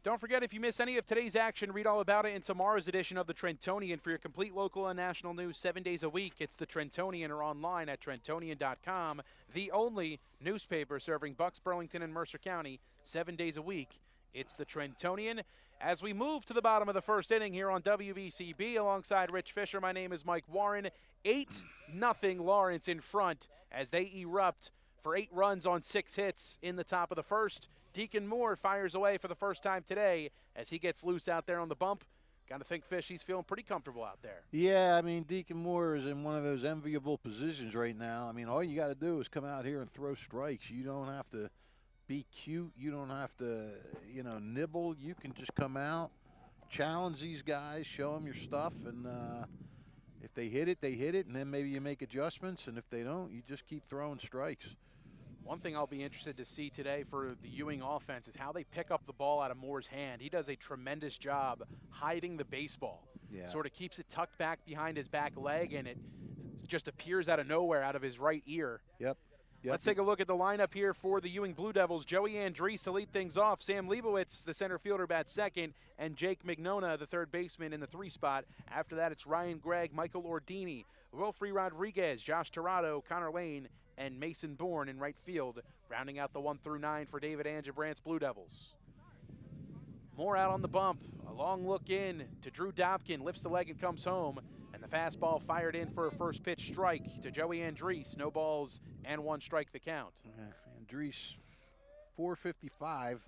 [SPEAKER 2] Don't forget, if you miss any of today's action, read all about it in tomorrow's edition of the Trentonian. For your complete local and national news 7 days a week, it's the Trentonian or online at Trentonian.com, the only newspaper serving Bucks, Burlington, and Mercer County 7 days a week. It's the Trentonian. As we move to the bottom of the first inning here on WBCB alongside Rich Fisher, my name is Mike Warren. 8-0 Lawrence in front as they erupt for 8 runs on 6 hits in the top of the first. Deacon Moore fires away for the first time today as he gets loose out there on the bump. Got to think, Fish, he's feeling pretty comfortable out there.
[SPEAKER 3] Yeah, I mean, Deacon Moore is in one of those enviable positions right now. I mean, all you got to do is come out here and throw strikes. You don't have to be cute. You don't have to, nibble. You can just come out, challenge these guys, show them your stuff, and if they hit it, they hit it, and then maybe you make adjustments, and if they don't, you just keep throwing strikes.
[SPEAKER 2] One thing I'll be interested to see today for the Ewing offense is how they pick up the ball out of Moore's hand. He does a tremendous job hiding the baseball.
[SPEAKER 3] Yeah.
[SPEAKER 2] Sort of keeps it tucked back behind his back leg, and it just appears out of nowhere out of his right ear.
[SPEAKER 3] Yep.
[SPEAKER 2] Let's take a look at the lineup here for the Ewing Blue Devils. Joey Andriese to lead things off. Sam Leibowitz, the center fielder, bats second, and Jake Mignona, the third baseman, in the 3 spot. After that, it's Ryan Gregg, Michael Ordini, Wilfrey Rodriguez, Josh Tirado, Connor Lane, and Mason Bourne in right field, rounding out the 1 through 9 for David Angebrandt's Blue Devils. Moore out on the bump. A long look in to Drew Dobkin, lifts the leg and comes home. And the fastball fired in for a first pitch strike to Joey Andriese. No balls and 1 strike the count.
[SPEAKER 3] Andriese, 455.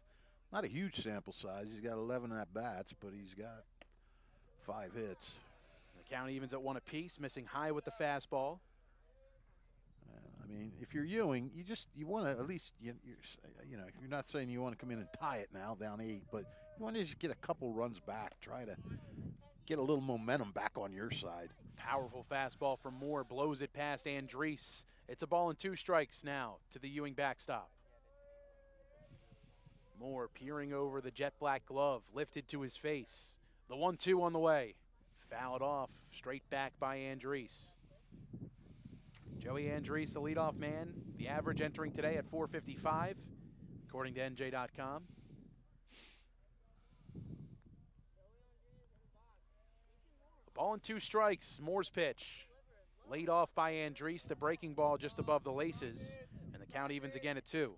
[SPEAKER 3] Not a huge sample size. He's got 11 at-bats, but he's got 5 hits.
[SPEAKER 2] The count evens at 1 apiece, missing high with the fastball.
[SPEAKER 3] I mean, if you're Ewing, you want to at least, you're not saying you want to come in and tie it now, down 8, but you want to just get a couple runs back, try to get a little momentum back on your side.
[SPEAKER 2] Powerful fastball from Moore, blows it past Andriese. It's a ball and 2 strikes now to the Ewing backstop. Moore peering over the jet black glove, lifted to his face. The 1-2 on the way. Fouled off, straight back by Andriese. Joey Andriese, the leadoff man. The average entering today at 455, according to NJ.com. A ball and 2 strikes, Moore's pitch. Laid off by Andriese, the breaking ball just above the laces, and the count evens again at 2.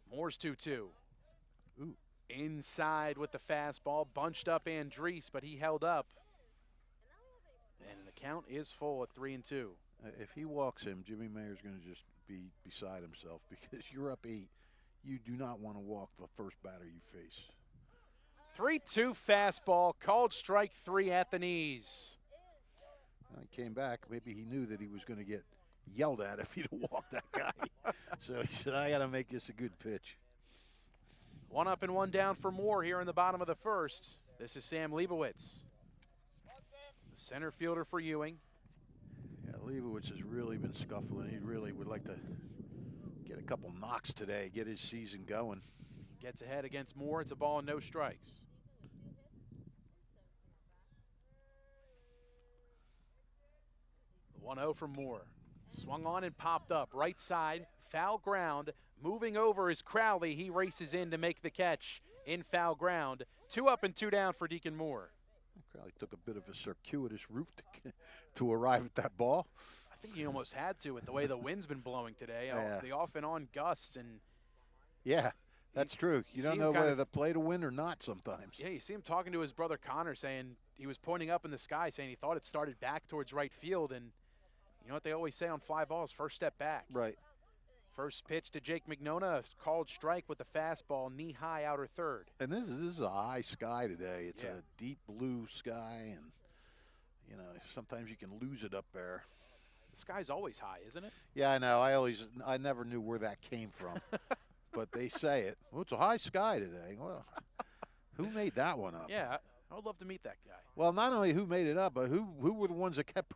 [SPEAKER 2] Moore's 2-2.
[SPEAKER 3] Ooh.
[SPEAKER 2] Inside with the fastball, bunched up Andriese, but he held up. And the count is full at 3-2.
[SPEAKER 3] If he walks him, Jimmy Mayer's going to just be beside himself because you're up 8. You do not want to walk the first batter you face.
[SPEAKER 2] 3-2 fastball, called strike 3 at the knees.
[SPEAKER 3] Well, he came back. Maybe he knew that he was going to get yelled at if he'd walked that guy. So he said, I got to make this a good pitch.
[SPEAKER 2] 1 up and 1 down for Moore here in the bottom of the first. This is Sam Leibowitz, the center fielder for Ewing.
[SPEAKER 3] Yeah, Leibowitz has really been scuffling. He really would like to get a couple knocks today, get his season going.
[SPEAKER 2] Gets ahead against Moore. It's a ball and no strikes. The 1-0 from Moore. Swung on and popped up. Right side, foul ground. Moving over is Crowley. He races in to make the catch in foul ground. 2 up and 2 down for Deacon Moore.
[SPEAKER 3] Crowley took a bit of a circuitous route to arrive at that ball.
[SPEAKER 2] I think he almost had to with the way the wind's been blowing today.
[SPEAKER 3] Yeah.
[SPEAKER 2] The off and on gusts. And
[SPEAKER 3] yeah, that's true. You don't know whether to play to win or not sometimes.
[SPEAKER 2] Yeah, you see him talking to his brother Connor, saying he was pointing up in the sky, saying he thought it started back towards right field. And you know what they always say on fly balls, first step back.
[SPEAKER 3] Right.
[SPEAKER 2] First pitch to Jake Mignona, called strike with the fastball, knee-high outer third.
[SPEAKER 3] And this is a high sky today. It's
[SPEAKER 2] Yeah.
[SPEAKER 3] a deep blue sky, and, sometimes you can lose it up there.
[SPEAKER 2] The sky's always high, isn't it?
[SPEAKER 3] Yeah, I know. I never knew where that came from. But they say it. Well, it's a high sky today. Well, who made that one up?
[SPEAKER 2] Yeah, I would love to meet that guy.
[SPEAKER 3] Well, not only who made it up, but who were the ones that kept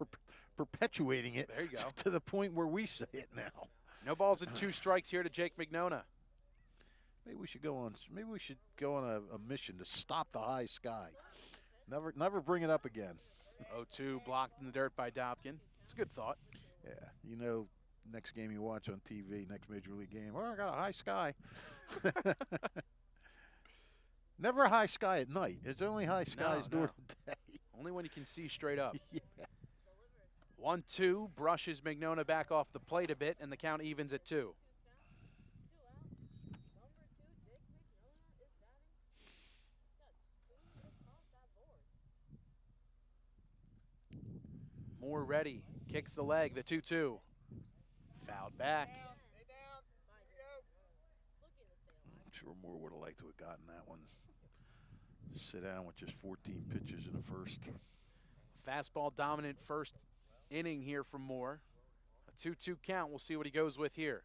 [SPEAKER 3] perpetuating it
[SPEAKER 2] There you go.
[SPEAKER 3] to the point where we say it now.
[SPEAKER 2] No balls and 2 strikes here to Jake Mignona.
[SPEAKER 3] Maybe we should go on a mission to stop the high sky. Never bring it up again.
[SPEAKER 2] 0-2 blocked in the dirt by Dobkin. It's a good thought.
[SPEAKER 3] Yeah, next game you watch on TV, next Major League game. Oh, I got a high sky. Never a high sky at night. It's only high skies during the day.
[SPEAKER 2] Only when you can see straight up.
[SPEAKER 3] Yeah.
[SPEAKER 2] 1-2, brushes Mignona back off the plate a bit, and the count evens at 2. Moore ready, kicks the leg, the 2-2. Fouled back.
[SPEAKER 3] I'm sure Moore would have liked to have gotten that one. Sit down with just 14 pitches in the first.
[SPEAKER 2] Fastball dominant first inning here from Moore. A 2-2 count. We'll see what he goes with here.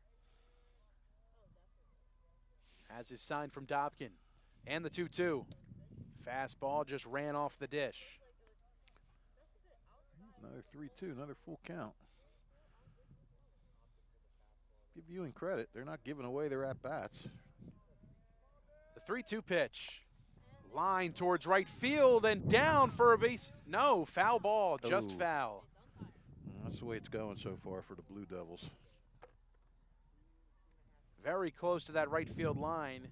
[SPEAKER 2] Has his sign from Dobkin. And the 2-2. Fastball just ran off the dish.
[SPEAKER 3] Another 3-2, another full count. Give Ewing credit. They're not giving away their at-bats.
[SPEAKER 2] The 3-2 pitch. Line towards right field and down for a base. No, foul ball, just foul.
[SPEAKER 3] That's the way it's going so far for the Blue Devils.
[SPEAKER 2] Very close to that right field line.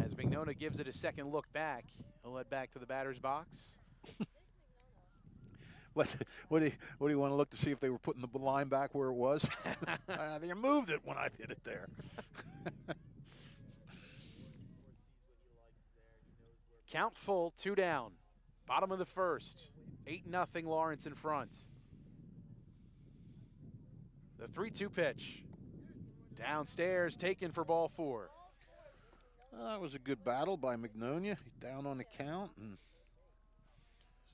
[SPEAKER 2] As Mignona gives it a second look back, he'll head back to the batter's box.
[SPEAKER 3] What do you want to look to see if they were putting the line back where it was? They moved it when I did it there.
[SPEAKER 2] Count full, 2 down. Bottom of the first. 8-0 Lawrence in front. The 3-2 pitch. Downstairs, taken for ball 4.
[SPEAKER 3] That was a good battle by Mignona. Down on the count. And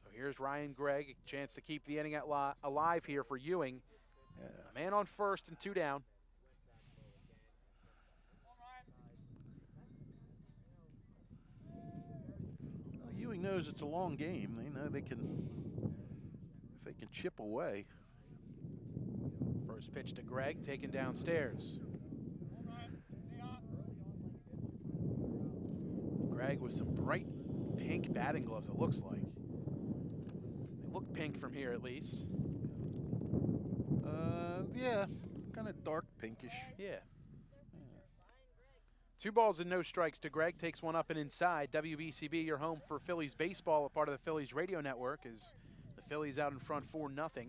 [SPEAKER 2] so here's Ryan Gregg, a chance to keep the inning alive here for Ewing.
[SPEAKER 3] yeah.
[SPEAKER 2] A man on first and 2 down.
[SPEAKER 3] Ewing knows it's a long game. They know if they can chip away.
[SPEAKER 2] First pitch to Gregg, taken downstairs. Gregg with some bright pink batting gloves, it looks like. They look pink from here at least.
[SPEAKER 3] Yeah, kind of dark pinkish.
[SPEAKER 2] Yeah. 2 balls and no strikes to Gregg. Takes one up and inside. WBCB, your home for Phillies baseball, a part of the Phillies radio network, as the Phillies out in front 4-0,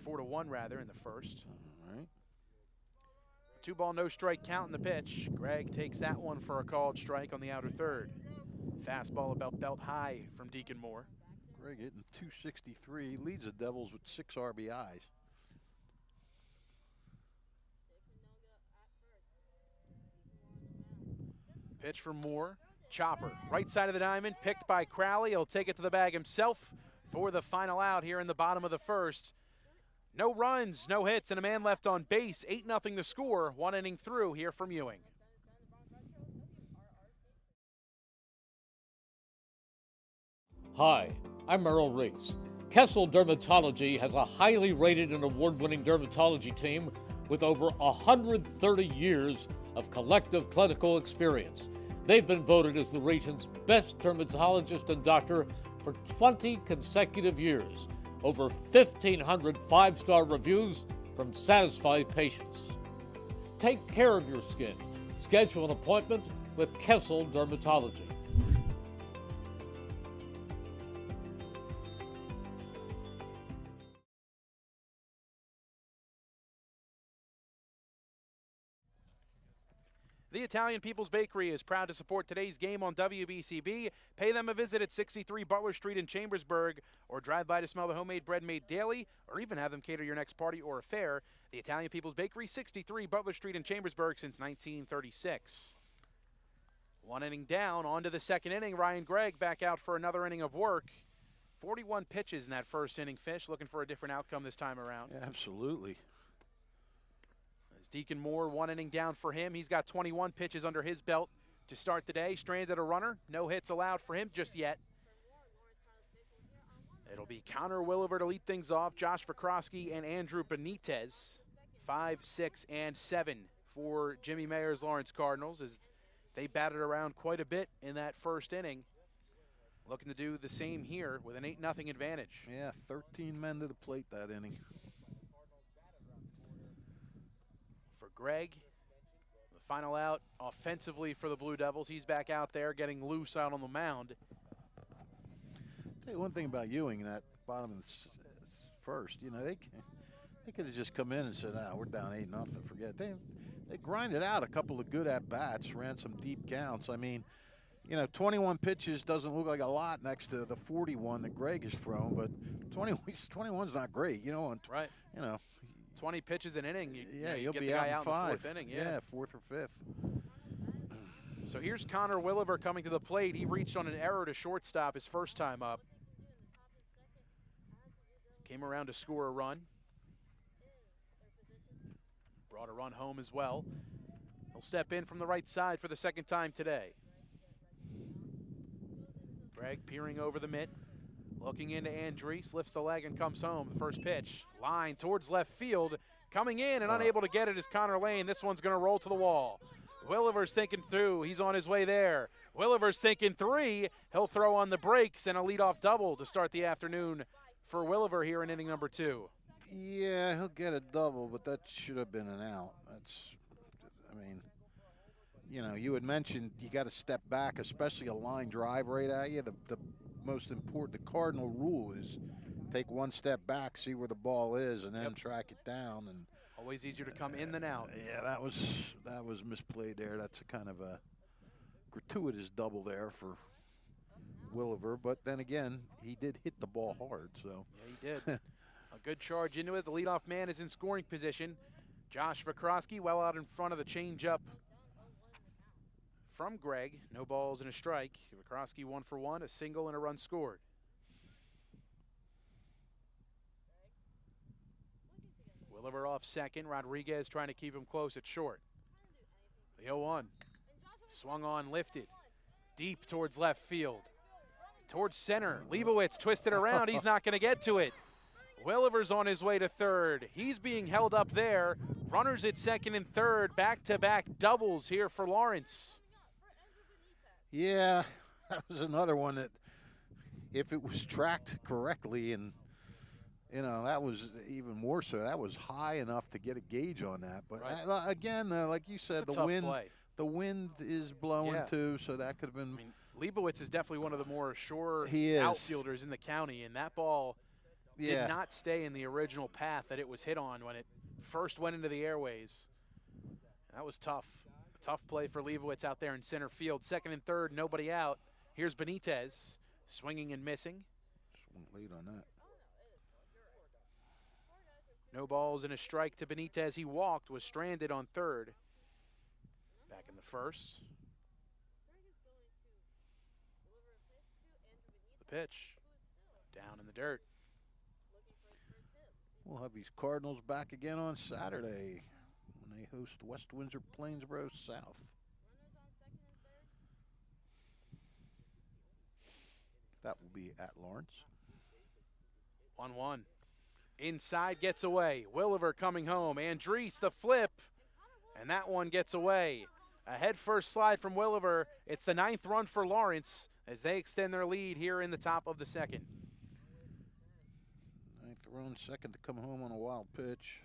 [SPEAKER 2] or 4-1 rather, in the first.
[SPEAKER 3] All right.
[SPEAKER 2] 2 ball, no strike count in the pitch. Gregg takes that one for a called strike on the outer third. Fastball about belt high from Deacon Moore.
[SPEAKER 3] Gregg hitting 263, leads the Devils with 6 RBIs.
[SPEAKER 2] Pitch from Moore. Chopper, right side of the diamond, picked by Crowley. He'll take it to the bag himself for the final out here in the bottom of the first. No runs, no hits, and a man left on base. 8-0 the score. 1 inning through here from Ewing.
[SPEAKER 1] Hi, I'm Merrill Reese. Kessel Dermatology has a highly rated and award-winning dermatology team with over 130 years of collective clinical experience. They've been voted as the region's best dermatologist and doctor for 20 consecutive years. Over 1,500 5-star reviews from satisfied patients. Take care of your skin. Schedule an appointment with Kessel Dermatology.
[SPEAKER 2] The Italian People's Bakery is proud to support today's game on WBCB. Pay them a visit at 63 Butler Street in Chambersburg, or drive by to smell the homemade bread made daily, or even have them cater your next party or affair. The Italian People's Bakery, 63 Butler Street in Chambersburg since 1936. 1 inning down, on to the second inning. Ryan Gregg back out for another inning of work. 41 pitches in that first inning, Fish, looking for a different outcome this time around.
[SPEAKER 3] Yeah, absolutely.
[SPEAKER 2] Deacon Moore, 1 inning down for him. He's got 21 pitches under his belt to start the day. Stranded a runner. No hits allowed for him just yet. It'll be Connor Williver to lead things off. Josh Vikrosky and Andrew Benitez. 5, 6, and 7 for Jimmy Mayer's Lawrence Cardinals, as they batted around quite a bit in that first inning. Looking to do the same here with an 8-0 advantage.
[SPEAKER 3] Yeah, 13 men to the plate that inning.
[SPEAKER 2] for Greg. The final out offensively for the Blue Devils. He's back out there getting loose out on the mound.
[SPEAKER 3] Tell you one thing about Ewing, that bottom of the first, you know, they could have just come in and said, we're down 8-0, forget it. They grinded out a couple of good at-bats, ran some deep counts. I mean, you know, 21 pitches doesn't look like a lot next to the 41 that Greg has thrown, but 21's not great, you know.
[SPEAKER 2] Right.
[SPEAKER 3] You know,
[SPEAKER 2] 20 pitches an inning.
[SPEAKER 3] You'll
[SPEAKER 2] get
[SPEAKER 3] be
[SPEAKER 2] the guy
[SPEAKER 3] out in 5.
[SPEAKER 2] in the fourth inning.
[SPEAKER 3] Yeah, fourth or fifth.
[SPEAKER 2] So here's Connor Williver coming to the plate. He reached on an error to shortstop his first time up. Came around to score a run. Brought a run home as well. He'll step in from the right side for the second time today. Greg peering over the mitt, looking into Andriese, lifts the leg and comes home. The first pitch, line towards left field, coming in and unable to get it is Connor Lane. This one's going to roll to the wall. Williver's thinking through. He's on his way there. Williver's thinking 3. He'll throw on the brakes and a leadoff double to start the afternoon for Williver here in inning number 2.
[SPEAKER 3] Yeah, he'll get a double, but that should have been an out. I mean, you know, you had mentioned you got to step back, especially a line drive right at you. The most important, the cardinal rule is take one step back, see where the ball is, and then track it down. And
[SPEAKER 2] always easier to come in than out.
[SPEAKER 3] Yeah, that was misplayed there. That's a kind of a gratuitous double there for Williver, but then again, he did hit the ball hard. So
[SPEAKER 2] yeah, he did. A good charge into it. The leadoff man is in scoring position. Josh Vikroski well out in front of the changeup from Greg. No balls and a strike. Vikroski 1 for 1, a single and a run scored. Williver off second. Rodriguez trying to keep him close at short. The 0-1. Swung on, lifted. Deep towards left field. Towards center. Leibowitz twisted around. He's not going to get to it. Williver's on his way to third. He's being held up there. Runners at second and third. Back-to-back doubles here for Lawrence.
[SPEAKER 3] Yeah, that was another one that if it was tracked correctly, and, you know, that was even more so. That was high enough to get a gauge on that. But, again, like you said, the wind is blowing too, so that could have been.
[SPEAKER 2] I mean, Leibowitz is definitely one of the more sure outfielders in the county, and that ball did not stay in the original path that it was hit on when it first went into the airways. That was tough. A tough play for Leibowitz out there in center field. Second and third, nobody out. Here's Benitez, swinging and missing.
[SPEAKER 3] Swung late on that.
[SPEAKER 2] No balls and a strike to Benitez. He walked, was stranded on third. Back in the first. The pitch, down in the dirt.
[SPEAKER 3] We'll have these Cardinals back again on Saturday when they host West Windsor Plainsboro South. That will be at Lawrence.
[SPEAKER 2] 1-1. Inside gets away. Williver coming home. Andriese the flip. And that one gets away. A head-first slide from Williver. It's the 9th run for Lawrence as they extend their lead here in the top of the second.
[SPEAKER 3] 9th run, second to come home on a wild pitch.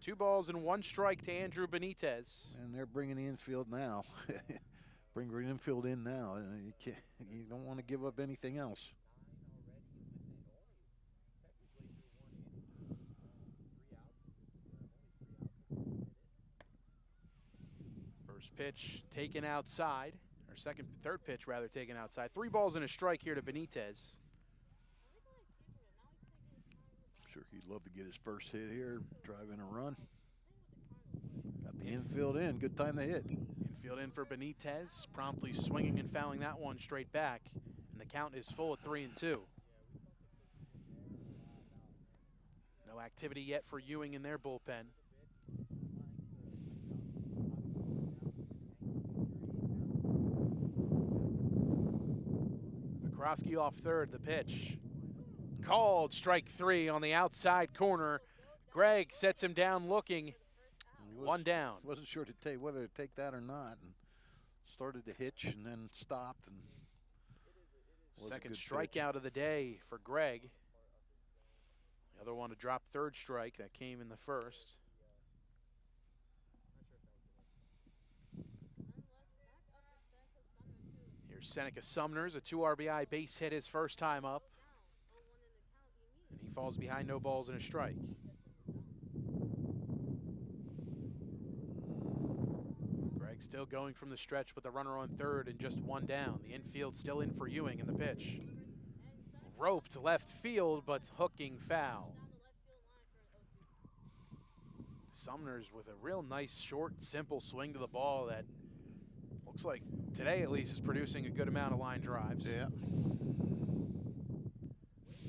[SPEAKER 2] Two balls and one strike to Andrew Benitez.
[SPEAKER 3] And they're bringing the infield now. Bring the infield in now. You don't want to give up anything else.
[SPEAKER 2] First pitch taken outside, or third pitch rather taken outside. 3 balls and a strike here to Benitez.
[SPEAKER 3] I'm sure he'd love to get his first hit here, drive in a run. Got the infield in, good time to hit.
[SPEAKER 2] Infield in for Benitez, promptly swinging and fouling that one straight back. And the count is full at 3-2. No activity yet for Ewing in their bullpen. Vikroski off third, the pitch. Called, strike 3 on the outside corner. Greg sets him down looking. One down.
[SPEAKER 3] Wasn't sure whether to take that or not, and started to hitch and then stopped. And
[SPEAKER 2] second strikeout of the day for Greg. The other one to drop third strike that came in the first. Here's Seneca Sumners, a 2 RBI base hit his first time up. And he falls behind, no balls and a strike. Greg still going from the stretch with the runner on third and just one down. The infield still in for Ewing in the pitch. Roped left field, but hooking foul. Sumners with a real nice, short, simple swing to the ball that looks like today at least is producing a good amount of line drives.
[SPEAKER 3] Yeah.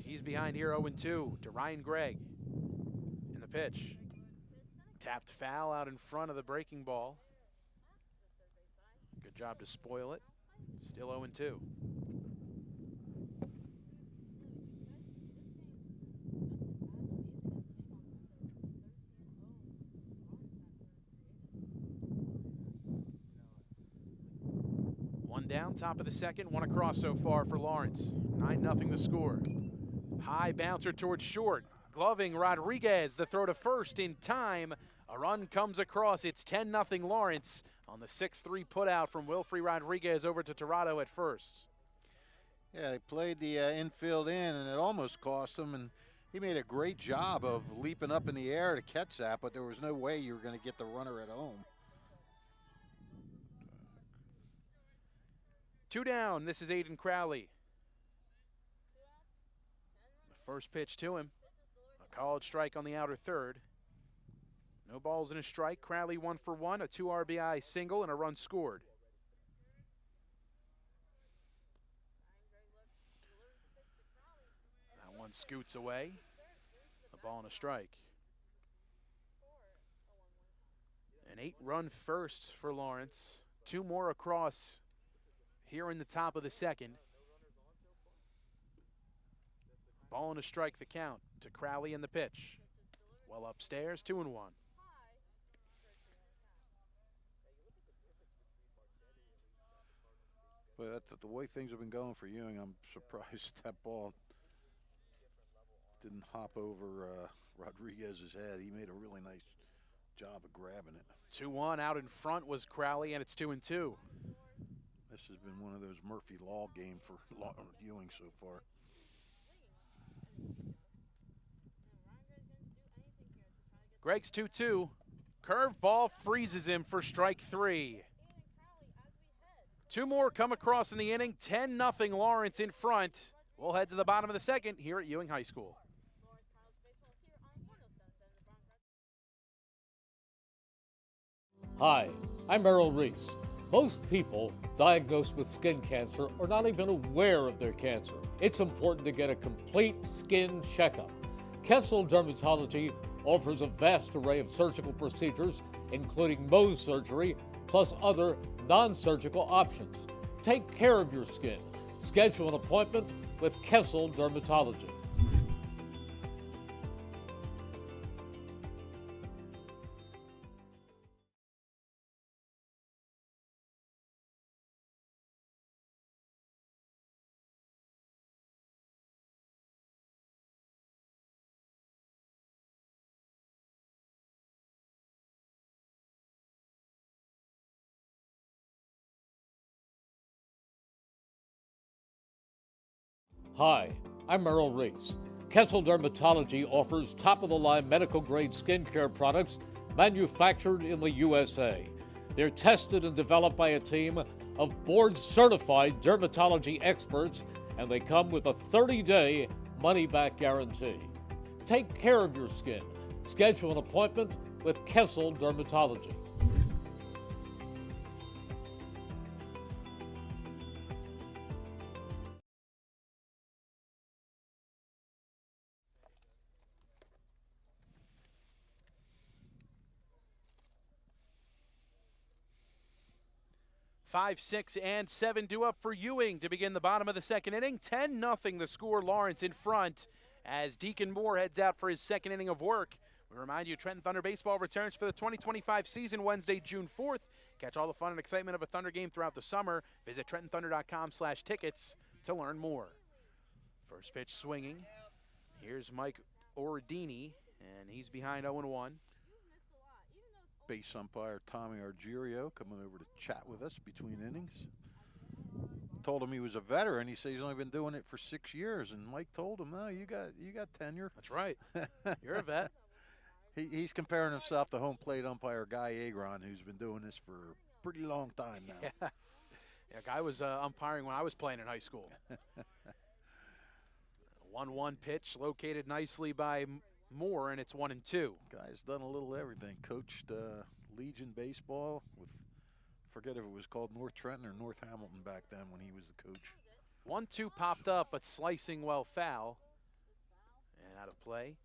[SPEAKER 2] He's behind here 0-2 to Ryan Gregg in the pitch. Tapped foul out in front of the breaking ball. Good job to spoil it. Still 0-2. One down, top of the second, one across so far for Lawrence. 9-0 the score. High bouncer towards short. Gloving Rodriguez, the throw to first in time. A run comes across. It's 10-0 Lawrence on the 6-3 putout from Wilfrey Rodriguez over to Tirado at first.
[SPEAKER 3] Yeah, he played the infield in, and it almost cost him, and he made a great job of leaping up in the air to catch that, but there was no way you were going to get the runner at home.
[SPEAKER 2] 2 down, this is Aiden Crowley. The first pitch to him, a called strike on the outer third. No balls and a strike. Crowley 1 for 1, a 2 RBI single, and a run scored. That one scoots away. A ball and a strike. An 8-run first for Lawrence. 2 more across here in the top of the second. Ball and a strike the count to Crowley in the pitch. Well upstairs, 2-1.
[SPEAKER 3] But the way things have been going for Ewing, I'm surprised that ball didn't hop over Rodriguez's head. He made a really nice job of grabbing it.
[SPEAKER 2] 2-1 out in front was Crowley, and it's 2-2.
[SPEAKER 3] This has been one of those Murphy Law games for Ewing so far.
[SPEAKER 2] Gregg's 2-2. Curveball freezes him for strike 3. 2 more come across in the inning. 10-0 Lawrence in front. We'll head to the bottom of the second here at Ewing High School.
[SPEAKER 1] Hi, I'm Merrill Reese. Most people diagnosed with skin cancer are not even aware of their cancer. It's important to get a complete skin checkup. Kessel Dermatology offers a vast array of surgical procedures, including Mohs surgery, plus other non-surgical options. Take care of your skin. Schedule an appointment with Kessel Dermatology. Hi, I'm Merrill Reese. Kessel Dermatology offers top-of-the-line medical-grade skincare products manufactured in the USA. They're tested and developed by a team of board-certified dermatology experts, and they come with a 30-day money-back guarantee. Take care of your skin. Schedule an appointment with Kessel Dermatology.
[SPEAKER 2] Five, 6, and 7 due up for Ewing to begin the bottom of the second inning. 10-0 the score, Lawrence in front as Deacon Moore heads out for his second inning of work. We remind you, Trenton Thunder baseball returns for the 2025 season Wednesday, June 4th. Catch all the fun and excitement of a Thunder game throughout the summer. Visit TrentonThunder.com/tickets to learn more. First pitch swinging. Here's Mike Ordini, and he's behind 0-1.
[SPEAKER 3] Base umpire Tommy Argerio coming over to chat with us between innings. Told him he was a veteran. He said he's only been doing it for 6 years, and Mike told him, "No, you got tenure."
[SPEAKER 2] That's right. You're a vet.
[SPEAKER 3] He's comparing himself to home plate umpire Guy Agron, who's been doing this for a pretty long time now.
[SPEAKER 2] Yeah, Guy was umpiring when I was playing in high school. 1-1 pitch located nicely by Moore, and it's 1-2.
[SPEAKER 3] Guy's done a little everything. Coached Legion baseball with, forget if it was called North Trenton or North Hamilton back then when he was the coach.
[SPEAKER 2] 1-2 popped up, but slicing well foul and out of play.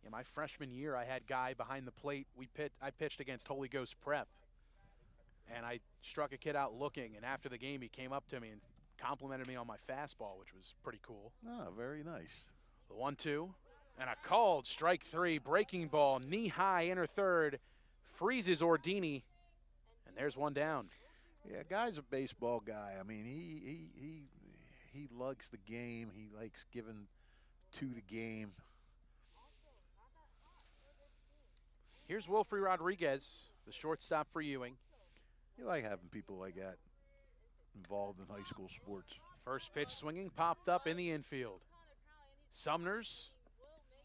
[SPEAKER 2] In my freshman year, I had Guy behind the plate. I pitched against Holy Ghost Prep, and I struck a kid out looking, and after the game he came up to me and complimented me on my fastball, which was pretty cool.
[SPEAKER 3] Oh, very nice.
[SPEAKER 2] The 1-2, and a called strike 3, breaking ball, knee high, inner third, freezes Ordini, and there's one down.
[SPEAKER 3] Yeah, Guy's a baseball guy. I mean, he likes the game. He likes giving to the game.
[SPEAKER 2] Here's Wilfrey Rodriguez, the shortstop for Ewing.
[SPEAKER 3] You like having people like that involved in high school sports.
[SPEAKER 2] First pitch swinging, popped up in the infield. Sumners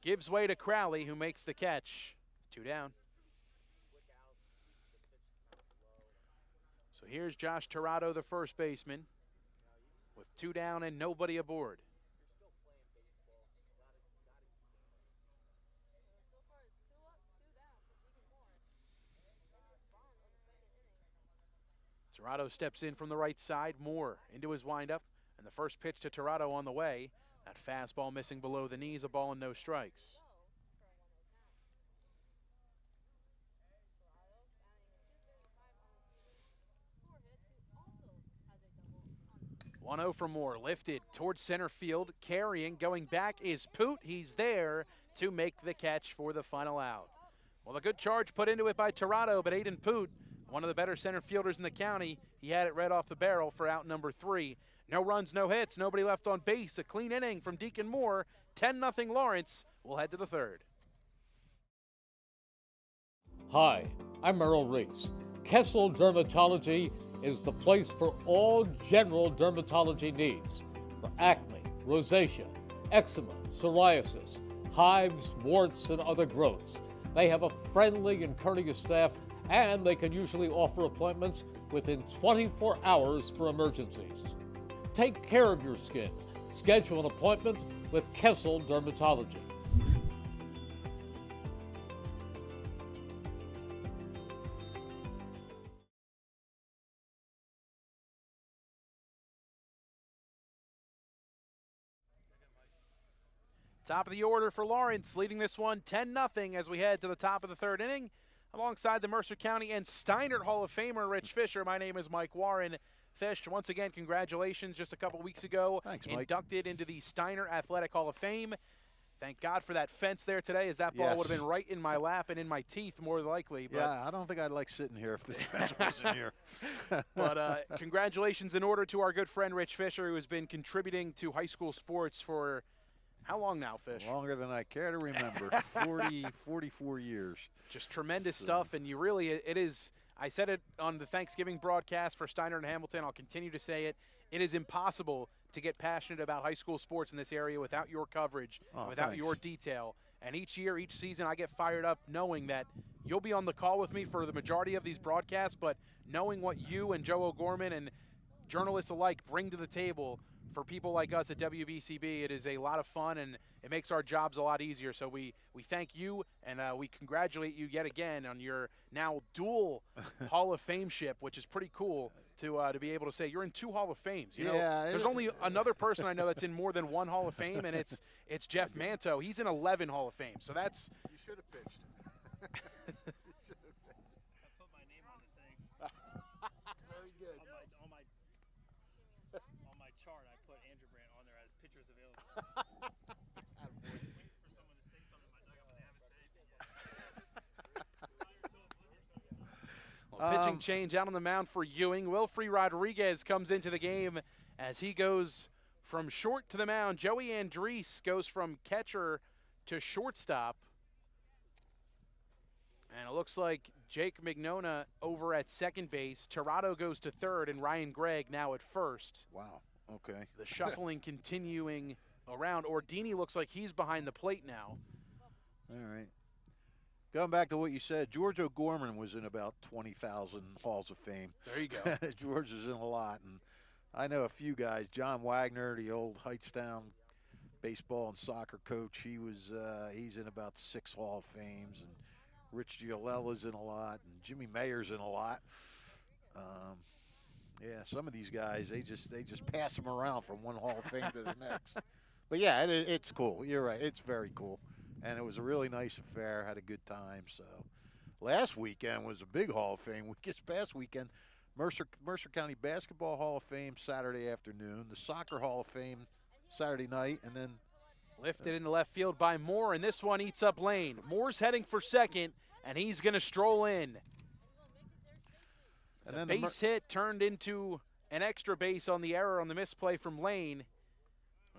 [SPEAKER 2] gives way to Crowley, who makes the catch. 2 down. So here's Josh Tirado, the first baseman, with 2 down and nobody aboard. Tirado steps in from the right side. Moore into his windup, and the first pitch to Tirado on the way. That fastball missing below the knees, a ball and no strikes. One 0 for Moore, lifted towards center field, carrying, going back is Poot. He's there to make the catch for the final out. Well, a good charge put into it by Tirado, but Aiden Poot, one of the better center fielders in the county, he had it right off the barrel for out number 3. No runs, no hits, nobody left on base. A clean inning from Deacon Moore. 10-0 Lawrence. We'll head to the third.
[SPEAKER 1] Hi, I'm Merrill Reese. Kessel Dermatology is the place for all general dermatology needs. For acne, rosacea, eczema, psoriasis, hives, warts, and other growths. They have a friendly and courteous staff, and they can usually offer appointments within 24 hours for emergencies. Take care of your skin. Schedule an appointment with Kessel Dermatology.
[SPEAKER 2] Top of the order for Lawrence, leading this one 10-0 as we head to the top of the third inning. Alongside the Mercer County and Steinert Hall of Famer Rich Fisher, my name is Mike Warren. Fish, once again, congratulations. Just a couple weeks ago,
[SPEAKER 3] thanks, Mike.
[SPEAKER 2] Inducted into the Steinert Athletic Hall of Fame. Thank God for that fence there today, as that ball would have been right in my lap and in my teeth, more likely. But
[SPEAKER 3] yeah, I don't think I'd like sitting here if this fence wasn't here.
[SPEAKER 2] But congratulations in order to our good friend Rich Fisher, who has been contributing to high school sports for how long now, Fish?
[SPEAKER 3] Longer than I care to remember. 44 years.
[SPEAKER 2] Just tremendous stuff, and you really, it is, I said it on the Thanksgiving broadcast for Steinert and Hamilton, I'll continue to say it, it is impossible to get passionate about high school sports in this area without your coverage, without your detail. And each year, each season, I get fired up knowing that you'll be on the call with me for the majority of these broadcasts, but knowing what you and Joe O'Gorman and journalists alike bring to the table for people like us at WBCB, it is a lot of fun, and it makes our jobs a lot easier. So we thank you, and we congratulate you yet again on your now dual Hall of Fame ship, which is pretty cool to be able to say you're in 2 Hall of Fames. You know, there's only another person I know that's in more than 1 Hall of Fame, and it's Jeff Manto. He's in 11 Hall of Fame. So that's –
[SPEAKER 3] You should have pitched. Very good.
[SPEAKER 4] On my chart, I put Andrew Brandt on there as pitchers available. Waiting for someone to say something in my dugout, but they haven't said it yet.
[SPEAKER 2] well, pitching change out on the mound for Ewing. Wilfrey Rodriguez comes into the game as he goes from short to the mound. Joey Andrees goes from catcher to shortstop. And it looks like Jake Mignona over at second base. Tirado goes to third, and Ryan Gregg now at first.
[SPEAKER 3] Wow. Okay.
[SPEAKER 2] The shuffling continuing around. Ordini looks like he's behind the plate now.
[SPEAKER 3] All right. Going back to what you said, George O'Gorman was in about 20,000 Halls of Fame.
[SPEAKER 2] There you go.
[SPEAKER 3] George is in a lot, and I know a few guys. John Wagner, the old Heightstown baseball and soccer coach, he's in about 6 Hall of Fames, and Rich Giollella's in a lot, and Jimmy Mayer's in a lot. Yeah, some of these guys, they just pass them around from one Hall of Fame to the next. But yeah, it's cool. You're right. It's very cool. And it was a really nice affair. Had a good time. So last weekend was a big Hall of Fame week. This past weekend, Mercer County Basketball Hall of Fame Saturday afternoon, the Soccer Hall of Fame Saturday night, and then
[SPEAKER 2] lifted in the left field by Moore, and this one eats up Lane. Moore's heading for second, and he's going to stroll in. It's a base hit turned into an extra base on the error on the misplay from Lane.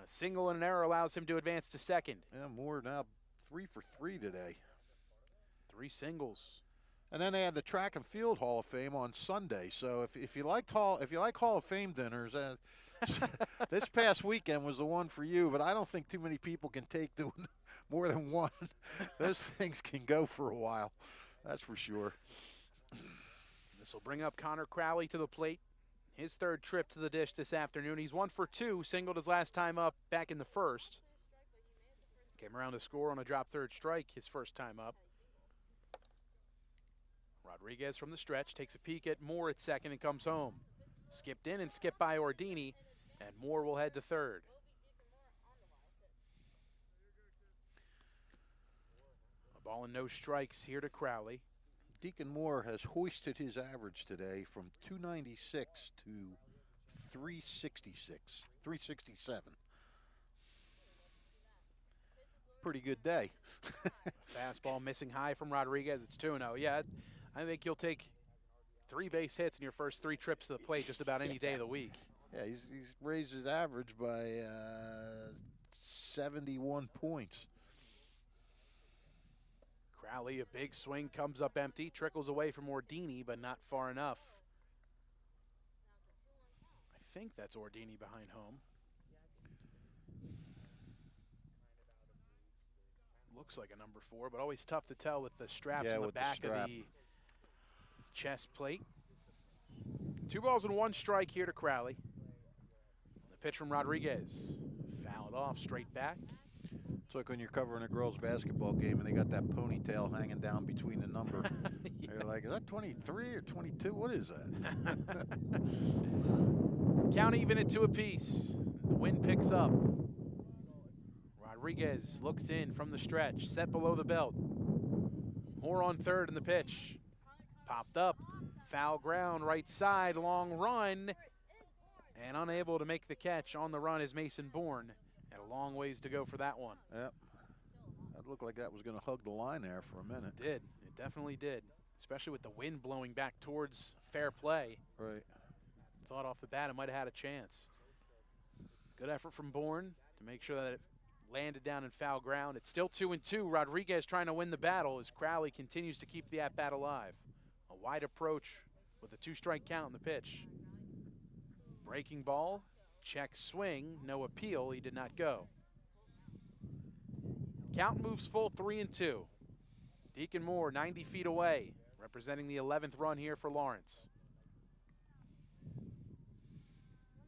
[SPEAKER 2] A single and an error allows him to advance to second.
[SPEAKER 3] Yeah, Moore now 3 for 3 today.
[SPEAKER 2] 3 singles.
[SPEAKER 3] And then they had the Track and Field Hall of Fame on Sunday. So if you like Hall of Fame dinners, this past weekend was the one for you. But I don't think too many people can take doing more than one. Those things can go for a while. That's for sure.
[SPEAKER 2] This will bring up Connor Crowley to the plate. His third trip to the dish this afternoon. He's 1 for 2, singled his last time up back in the first. Came around to score on a drop third strike his first time up. Rodriguez from the stretch takes a peek at Moore at second and comes home. Skipped in and skipped by Ordini, and Moore will head to third. A ball and no strikes here to Crowley.
[SPEAKER 3] Deacon Moore has hoisted his average today from 296 to 366, 367. Pretty good day.
[SPEAKER 2] Fastball missing high from Rodriguez. It's 2-0. Yeah, I think you'll take 3 base hits in your first 3 trips to the plate just about any day of the week.
[SPEAKER 3] Yeah, he's raised his average by 71 points.
[SPEAKER 2] Crowley, a big swing, comes up empty, trickles away from Ordini, but not far enough. I think that's Ordini behind home. Looks like a number 4, but always tough to tell with the straps on the back of the chest plate. 2 balls and 1 strike here to Crowley. The pitch from Rodriguez. Fouled off, straight back.
[SPEAKER 3] It's like when you're covering a girls' basketball game and they got that ponytail hanging down between the number. Yeah. You're like, is that 23 or 22? What is that?
[SPEAKER 2] Count even at 2 apiece. The wind picks up. Rodriguez looks in from the stretch, set below the belt. Moore on third in the pitch. Popped up, foul ground, right side, long run. And unable to make the catch on the run is Mason Bourne. Had a long ways to go for that one.
[SPEAKER 3] Yep. That looked like that was going to hug the line there for a minute.
[SPEAKER 2] It did. It definitely did. Especially with the wind blowing back towards fair play.
[SPEAKER 3] Right.
[SPEAKER 2] Thought off the bat it might have had a chance. Good effort from Bourne to make sure that it landed down in foul ground. It's still 2-2. Rodriguez trying to win the battle as Crowley continues to keep the at-bat alive. A wide approach with a 2-strike count on the pitch. Breaking ball. Check swing, no appeal, he did not go. Count moves full 3-2. Deacon Moore 90 feet away, representing the 11th run here for Lawrence.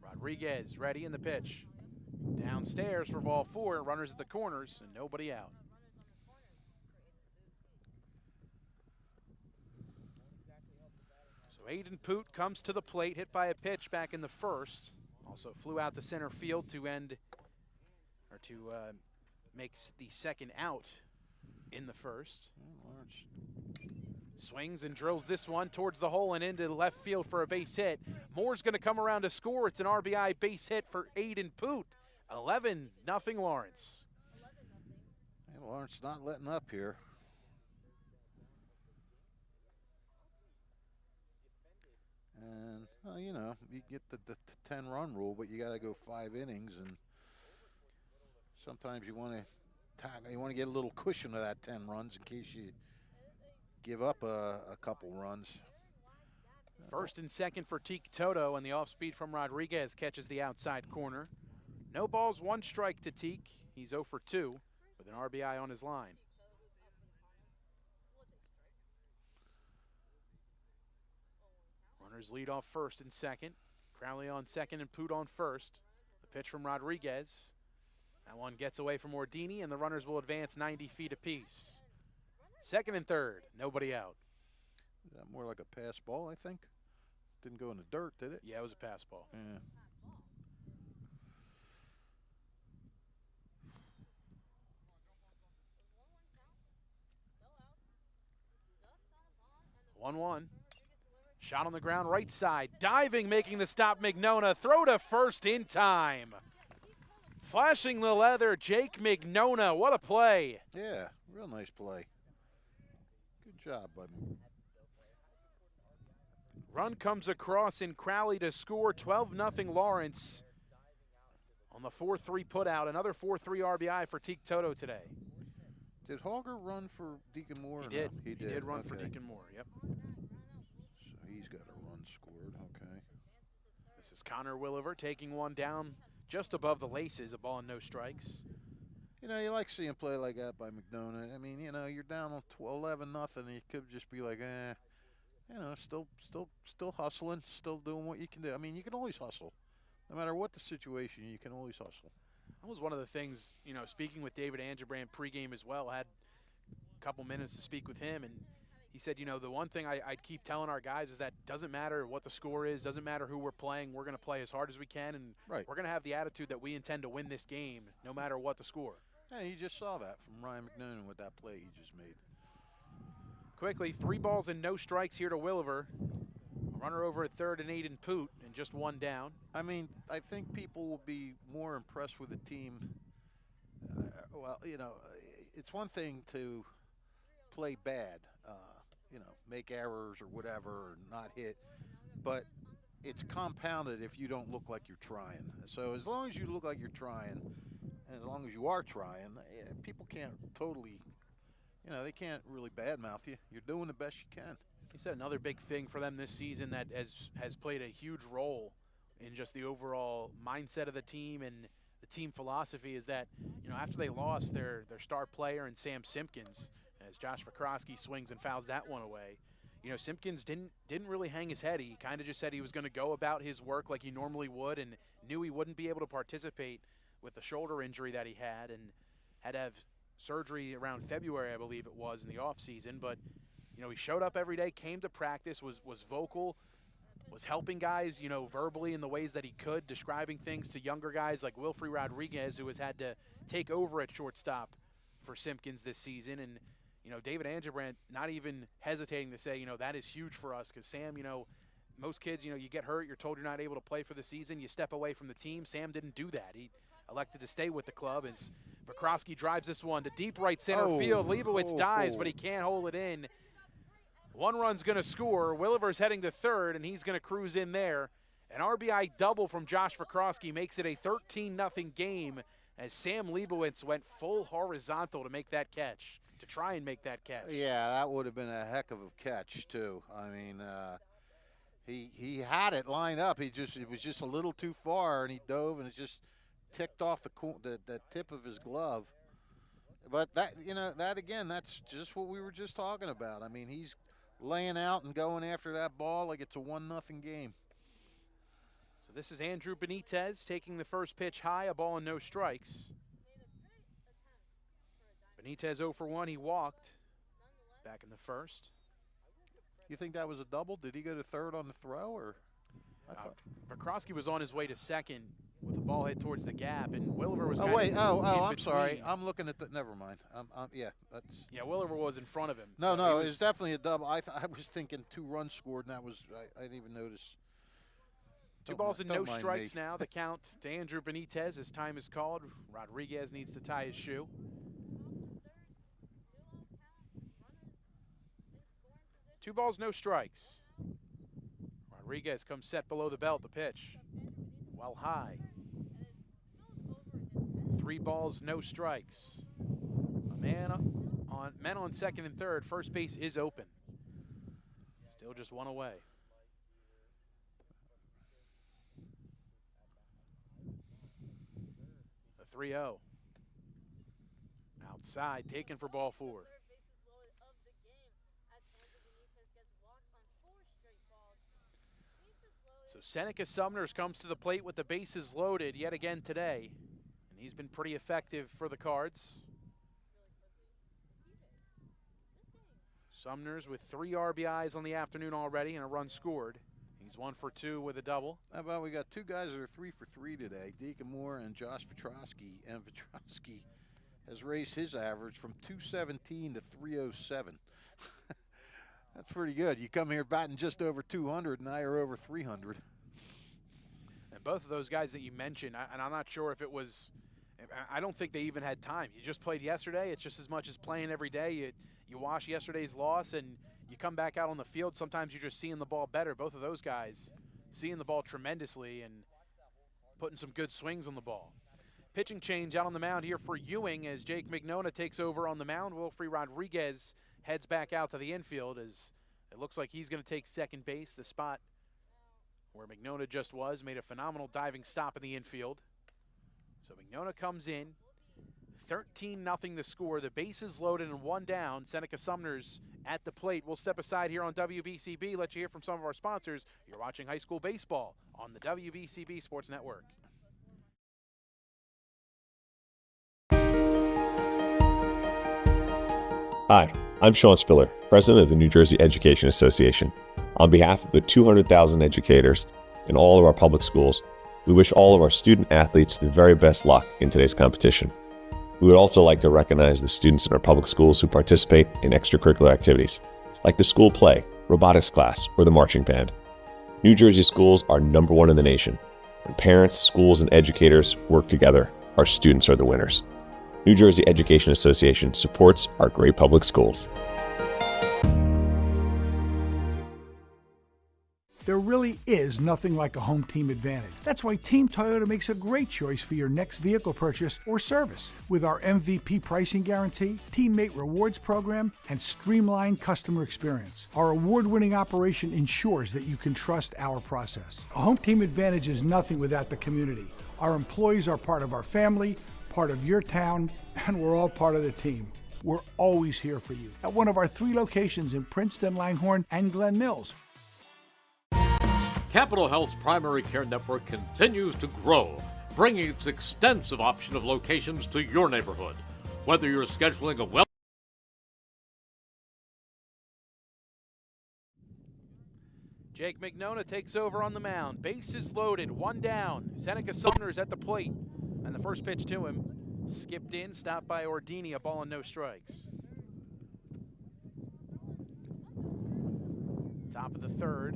[SPEAKER 2] Rodriguez ready in the pitch. Downstairs for ball 4, runners at the corners and nobody out. So Aiden Poot comes to the plate, hit by a pitch back in the first. Also flew out to center field to make the second out in the first. Swings and drills this one towards the hole and into left field for a base hit. Moore's going to come around to score. It's an RBI base hit for Aiden Poot. 11-0 Lawrence.
[SPEAKER 3] And Lawrence not letting up here. And, well, you know, you get the 10-run rule, but you got to go 5 innings. And sometimes you want to You want to get a little cushion of that 10 runs in case you give up a couple runs.
[SPEAKER 2] First and second for Teak Toto, and the off speed from Rodriguez catches the outside corner. No balls, 1 strike to Teak. He's 0 for 2 with an RBI on his line. Runners lead off first and second. Crowley on second and Poot on first. The pitch from Rodriguez. That one gets away from Ordini, and the runners will advance 90 feet apiece. Second and third, nobody out.
[SPEAKER 3] Is that more like a pass ball, I think? Didn't go in the dirt, did it?
[SPEAKER 2] Yeah, it was a pass ball.
[SPEAKER 3] Yeah.
[SPEAKER 2] 1-1. Shot on the ground, right side. Diving, making the stop, Mignona. Throw to first in time. Flashing the leather, Jake Mignona. What a play.
[SPEAKER 3] Yeah, real nice play. Good job, bud.
[SPEAKER 2] Run comes across in Crowley to score. 12-0 Lawrence on the 4-3 putout. Another 4-3 RBI for Teak Toto today.
[SPEAKER 3] Did Hauger run for Deacon Moore?
[SPEAKER 2] He did.
[SPEAKER 3] No?
[SPEAKER 2] He did run for Deacon Moore, yep.
[SPEAKER 3] So he's got a run scored, okay.
[SPEAKER 2] This is Connor Williver taking one down just above the laces, a ball and no strikes.
[SPEAKER 3] You know, you like seeing play like that by McDonough. I mean, you know, you're down on 11-0, and you could just be like, you know, still hustling, still doing what you can do. I mean, you can always hustle. No matter what the situation, you can always hustle.
[SPEAKER 2] That was one of the things, you know, speaking with David Angebrand pregame as well, had a couple minutes to speak with him, and he said, you know, the one thing I'd keep telling our guys is that doesn't matter what the score is, doesn't matter who we're playing, we're going to play as hard as we can, and we're going to have the attitude that we intend to win this game no matter what the score.
[SPEAKER 3] Yeah, you just saw that from Ryan McDonough with that play he just made.
[SPEAKER 2] Quickly, 3 balls and no strikes here to Williver. Runner over at third and 8 in Poot, and just 1 down.
[SPEAKER 3] I mean, I think people will be more impressed with the team. Well, you know, it's one thing to play bad, you know, make errors or whatever, or not hit, but it's compounded if you don't look like you're trying. So as long as you look like you're trying, and as long as you are trying, people can't totally, you know, they can't really badmouth you. You're doing the best you can.
[SPEAKER 2] He said another big thing for them this season that has played a huge role in just the overall mindset of the team and the team philosophy is that, you know, after they lost their star player and Sam Simpkins, as Josh Vakrosky swings and fouls that one away, you know, Simpkins didn't really hang his head. He kind of just said he was going to go about his work like he normally would and knew he wouldn't be able to participate with the shoulder injury that he had and had to have surgery around February, I believe it was, in the offseason. But, you know, he showed up every day, came to practice, was vocal, was helping guys, you know, verbally in the ways that he could, describing things to younger guys like Wilfrey Rodriguez, who has had to take over at shortstop for Simpkins this season. And, you know, David Angebrand not even hesitating to say, you know, that is huge for us because Sam, you know, most kids, you know, you get hurt, you're told you're not able to play for the season, you step away from the team. Sam didn't do that. He elected to stay with the club as Vakrosky drives this one to deep right center field. Leibowitz dives, but he can't hold it in. 1 run's going to score. Williver's heading to third, and he's going to cruise in there. An RBI double from Josh Vakrosky makes it a 13-0 game as Sam Leibowitz went full horizontal to make that catch, to try and make that catch.
[SPEAKER 3] Yeah, that would have been a heck of a catch, too. I mean, he had it lined up. It was just a little too far, and he dove, and it just ticked off the tip of his glove. But that, you know, that again, that's just what we were just talking about. I mean, he's laying out and going after that ball like it's a 1-0 game.
[SPEAKER 2] So this is Andrew Benitez taking the first pitch high, a ball and no strikes. Benitez 0 for 1, he walked back in the first.
[SPEAKER 3] You think that was a double? Did he go to third on the throw, or?
[SPEAKER 2] Vakrosky was on his way to second with the ball hit towards the gap, and Williver was
[SPEAKER 3] I'm sorry. I'm looking at the, never mind.
[SPEAKER 2] Yeah, Williver was in front of him.
[SPEAKER 3] No, so it was definitely a double. I was thinking 2 runs scored, and that was, I didn't even notice.
[SPEAKER 2] 2 balls and no strikes now. The count to Andrew Benitez as time is called. Rodriguez needs to tie his shoe. Two balls, no strikes. Rodriguez comes set below the belt. The pitch, well high. 3 balls, no strikes. Men on second and third. First base is open. Still just one away. The 3-0. Outside, taken for ball 4. So Seneca Sumners comes to the plate with the bases loaded yet again today. And he's been pretty effective for the Cards. Sumners with 3 RBIs on the afternoon already and a run scored. He's 1 for 2 with a double.
[SPEAKER 3] How about we got 2 guys that are 3 for 3 today, Deacon Moore and Josh Vitrosky. And Vitrosky has raised his average from 217 to 307. That's pretty good. You come here batting just over 200, and now you're over 300.
[SPEAKER 2] And both of those guys that you mentioned, and I'm not sure if it was, I don't think they even had time. You just played yesterday. It's just as much as playing every day. You wash yesterday's loss, and you come back out on the field. Sometimes you're just seeing the ball better. Both of those guys seeing the ball tremendously and putting some good swings on the ball. Pitching change out on the mound here for Ewing as Jake Mignona takes over on the mound. Wilfrey Rodriguez heads back out to the infield as it looks like he's going to take second base, the spot where Mignona just was. Made a phenomenal diving stop in the infield. So Mignona comes in. 13-0 the score. The bases loaded and 1 down. Seneca Sumners at the plate. We'll step aside here on WBCB, let you hear from some of our sponsors. You're watching high school baseball on the WBCB Sports Network.
[SPEAKER 5] Hi, I'm Sean Spiller, President of the New Jersey Education Association. On behalf of the 200,000 educators in all of our public schools, we wish all of our student athletes the very best luck in today's competition. We would also like to recognize the students in our public schools who participate in extracurricular activities, like the school play, robotics class, or the marching band. New Jersey schools are #1 in the nation. When parents, schools, and educators work together, our students are the winners. New Jersey Education Association supports our great public schools.
[SPEAKER 6] There really is nothing like a home team advantage. That's why Team Toyota makes a great choice for your next vehicle purchase or service. With our MVP pricing guarantee, teammate rewards program, and streamlined customer experience, our award-winning operation ensures that you can trust our process. A home team advantage is nothing without the community. Our employees are part of our family, part of your town, and we're all part of the team. We're always here for you at one of our 3 locations in Princeton, Langhorne, and Glen Mills.
[SPEAKER 1] Capital Health's primary care network continues to grow, bringing its extensive option of locations to your neighborhood. Whether you're scheduling a
[SPEAKER 2] Jake Mignona takes over on the mound. Bases loaded, 1 down. Seneca Sumners at the plate. And the first pitch to him, skipped in, stopped by Ordini, a ball and no strikes. Top of the 3rd.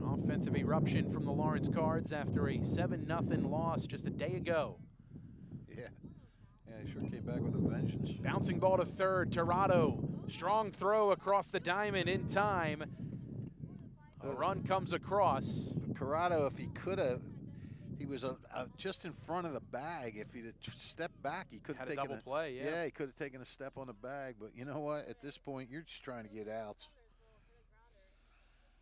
[SPEAKER 2] An offensive eruption from the Lawrence Cards after a 7-0 loss just a day ago.
[SPEAKER 3] Yeah, he sure came back with a vengeance.
[SPEAKER 2] Bouncing ball to 3rd, Tirado. Strong throw across the diamond in time. The run comes across.
[SPEAKER 3] Corrado, if he could have, he was just in front of the bag. If he'd have stepped back, he could have taken
[SPEAKER 2] a double play.
[SPEAKER 3] Yeah, he could have taken a step on the bag. But you know what? At this point, you're just trying to get outs.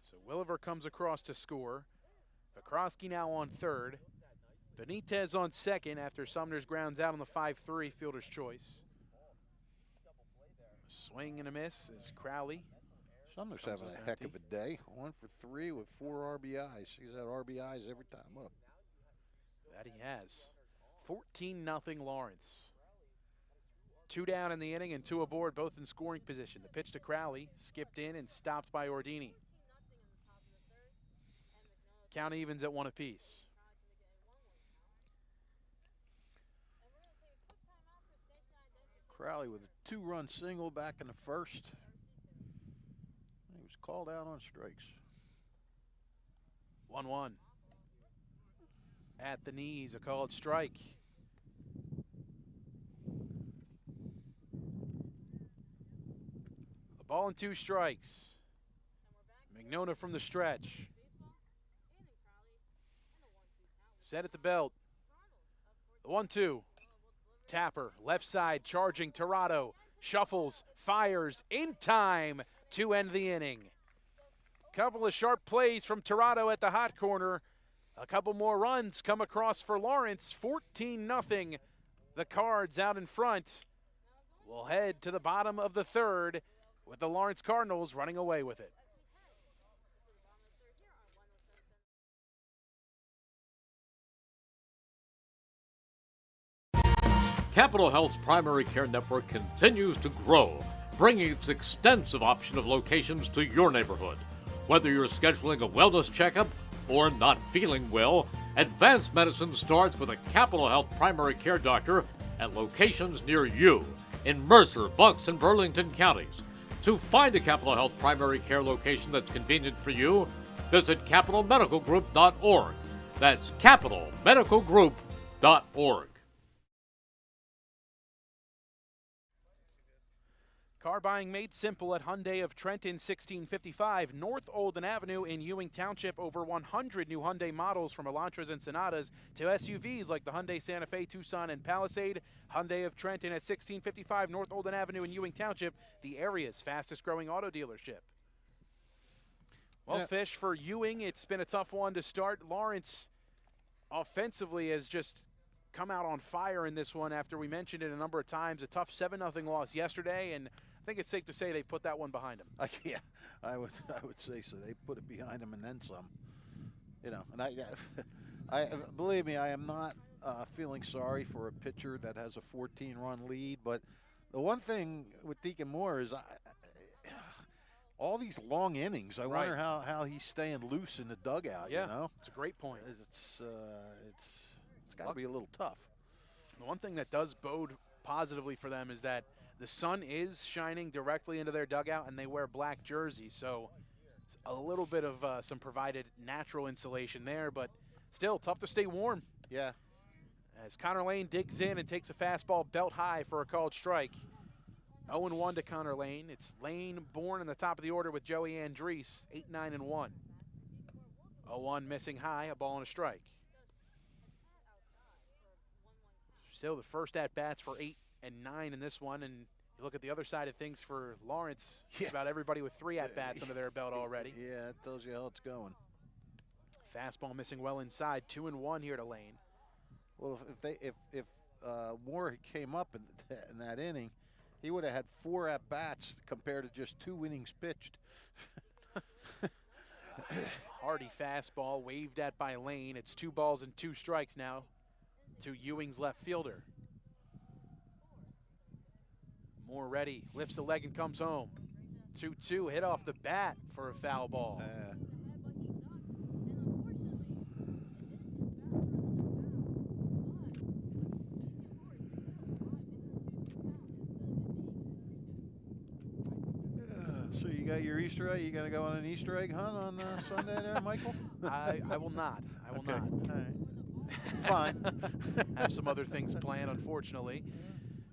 [SPEAKER 2] So Williver comes across to score. Vikrosky now on 3rd. Benitez on 2nd after Sumners grounds out on the 5-3 fielder's choice. A swing and a miss is Crowley.
[SPEAKER 3] Sumner's having a heck of a day. 1 for 3 with 4 RBIs. He's had RBIs every time up.
[SPEAKER 2] That he has. 14-0 Lawrence. 2 down in the inning and 2 aboard, both in scoring position. The pitch to Crowley, skipped in and stopped by Ordini. Count evens at 1 apiece.
[SPEAKER 3] Crowley with a 2-run single back in the 1st. He was called out on strikes.
[SPEAKER 2] 1-1. At the knees, a called strike. A ball and 2 strikes. Mignona from the stretch. Set at the belt. The 1-2. Tapper, left side, charging Tirado, shuffles, fires in time to end the inning. Couple of sharp plays from Tirado at the hot corner. A couple more runs come across for Lawrence. 14-0. The Cards out in front. We'll head to the bottom of the third with the Lawrence Cardinals running away with it.
[SPEAKER 1] Capital Health's primary care network continues to grow, bringing its extensive option of locations to your neighborhood. Whether you're scheduling a wellness checkup or not feeling well, advanced medicine starts with a Capital Health primary care doctor at locations near you in Mercer, Bucks, and Burlington counties. To find a Capital Health primary care location that's convenient for you, visit capitalmedicalgroup.org. That's capitalmedicalgroup.org.
[SPEAKER 2] Car buying made simple at Hyundai of Trenton, 1655 North Olden Avenue in Ewing Township. Over 100 new Hyundai models, from Elantras and Sonatas to SUVs like the Hyundai Santa Fe, Tucson, and Palisade. Hyundai of Trenton at 1655 North Olden Avenue in Ewing Township, the area's fastest growing auto dealership. Well,
[SPEAKER 3] Yeah.
[SPEAKER 2] Fish, for Ewing, it's been a tough one to start. Lawrence offensively has just come out on fire in this one after we mentioned it a number of times. A tough 7-0 loss yesterday, and I think it's safe to say they put that one behind them.
[SPEAKER 3] Yeah, I would say so. They put it behind them and then some. You know, and I believe me, I am not feeling sorry for a pitcher that has a 14-run lead. But the one thing with Deacon Moore is all these long innings. I wonder how he's staying loose in the dugout.
[SPEAKER 2] Yeah,
[SPEAKER 3] you know,
[SPEAKER 2] it's a great point.
[SPEAKER 3] It's got to be a little tough.
[SPEAKER 2] The one thing that does bode positively for them is that the sun is shining directly into their dugout, and they wear black jerseys, so it's a little bit of some provided natural insulation there, but still tough to stay warm.
[SPEAKER 3] Yeah.
[SPEAKER 2] As Connor Lane digs in and takes a fastball belt high for a called strike. 0-1 to Connor Lane. It's Lane, Bourne in the top of the order with Joey Andrees, 8-9-1. 0-1 missing high, a ball and a strike. Still the first at-bats for 8 and 9 in this one, and you look at the other side of things for Lawrence,
[SPEAKER 3] Yeah.
[SPEAKER 2] about everybody with 3 at-bats under their belt already.
[SPEAKER 3] Yeah, it tells you how it's going.
[SPEAKER 2] Fastball missing well inside, 2-1 here to Lane.
[SPEAKER 3] Well, if Moore came up in that inning, he would have had 4 at-bats compared to just 2 innings pitched.
[SPEAKER 2] Hardy fastball waved at by Lane. It's 2 balls and 2 strikes now to Ewing's left fielder. Moore ready, lifts the leg and comes home. 2-2, hit off the bat for a foul ball.
[SPEAKER 3] So you got your Easter egg? You going to go on an Easter egg hunt on Sunday there, Michael?
[SPEAKER 2] I will not. I will
[SPEAKER 3] Okay.
[SPEAKER 2] not.
[SPEAKER 3] All right. Fine.
[SPEAKER 2] Have some other things planned, unfortunately.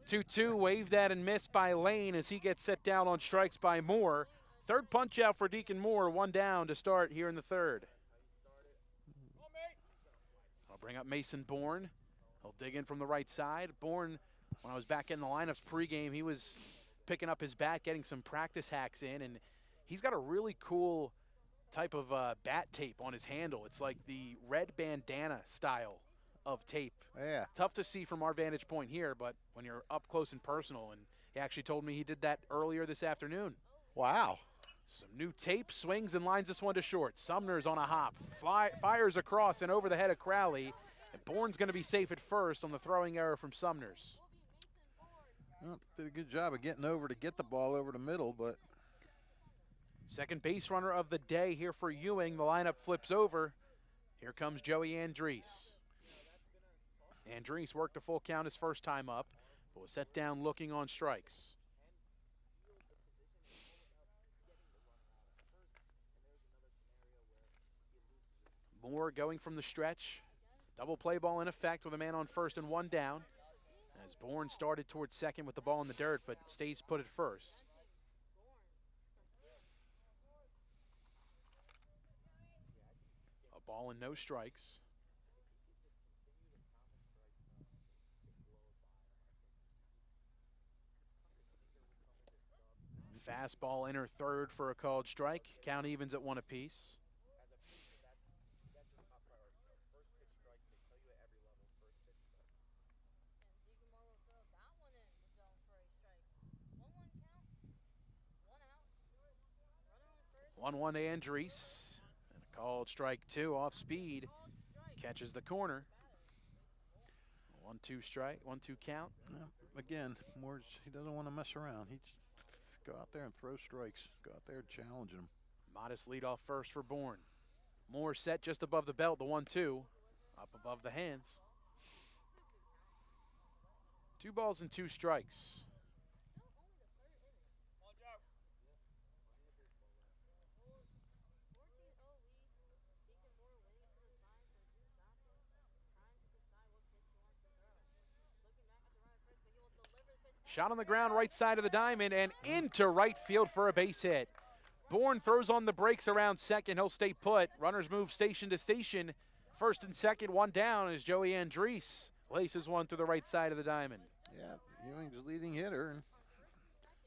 [SPEAKER 2] 2-2, waved at and missed by Lane as he gets set down on strikes by Moore. Third punch out for Deacon Moore, 1 down to start here in the third. I'll bring up Mason Bourne. He'll dig in from the right side. Bourne, when I was back in the lineups pregame, he was picking up his bat, getting some practice hacks in, and he's got a really cool type of bat tape on his handle. It's like the red bandana style of tape.
[SPEAKER 3] Yeah.
[SPEAKER 2] Tough to see from our vantage point here, but when you're up close and personal, and he actually told me he did that earlier this afternoon.
[SPEAKER 3] Wow.
[SPEAKER 2] Some new tape, swings and lines this one to short. Sumner's on a hop, fires across and over the head of Crowley, and Bourne's going to be safe at first on the throwing error from Sumner's.
[SPEAKER 3] Well, did a good job of getting over to get the ball over the middle, but
[SPEAKER 2] Second base runner of the day here for Ewing. The lineup flips over. Here comes Joey Andrees. Andrees worked a full count his first time up, but was set down looking on strikes. Moore going from the stretch. Double play ball in effect with a man on first and 1 down. As Bourne started towards second with the ball in the dirt, but stays put at first. A ball and no strikes. Fastball inner third for a called strike. Count evens at 1 apiece. One to Andres. And a called strike 2 off speed. Catches the corner. 1-2 strike, 1-2 count.
[SPEAKER 3] Yeah, again, Moore's, he doesn't want to mess around. He just go out there and throw strikes. Go out there and challenge him.
[SPEAKER 2] Modest leadoff first for Bourne. Moore set just above the belt, the 1-2. Up above the hands. 2 balls and 2 strikes. Shot on the ground, right side of the diamond, and into right field for a base hit. Bourne throws on the brakes around second. He'll stay put. Runners move station to station. First and second, 1 down as Joey Andres laces one through the right side of the diamond.
[SPEAKER 3] Yeah, Ewing's the leading hitter and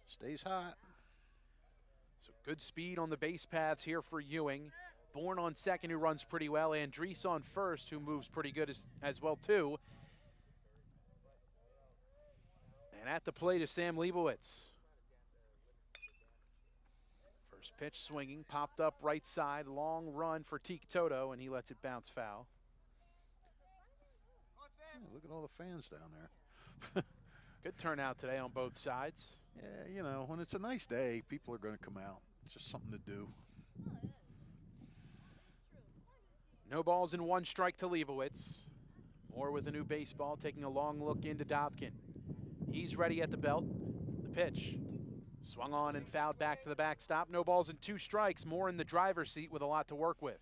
[SPEAKER 3] stays hot.
[SPEAKER 2] So good speed on the base paths here for Ewing. Bourne on second, who runs pretty well. Andres on first, who moves pretty good as well, too. And at the plate is Sam Leibowitz. First pitch swinging, popped up right side, long run for Teak Toto, and he lets it bounce foul.
[SPEAKER 3] Yeah, look at all the fans down there.
[SPEAKER 2] Good turnout today on both sides.
[SPEAKER 3] Yeah, you know, when it's a nice day, people are going to come out. It's just something to do.
[SPEAKER 2] No balls and 1 strike to Leibowitz. Moore with a new baseball, taking a long look into Dobkin. He's ready at the belt. The pitch. Swung on and fouled back to the backstop. No balls and 2 strikes. Moore in the driver's seat with a lot to work with.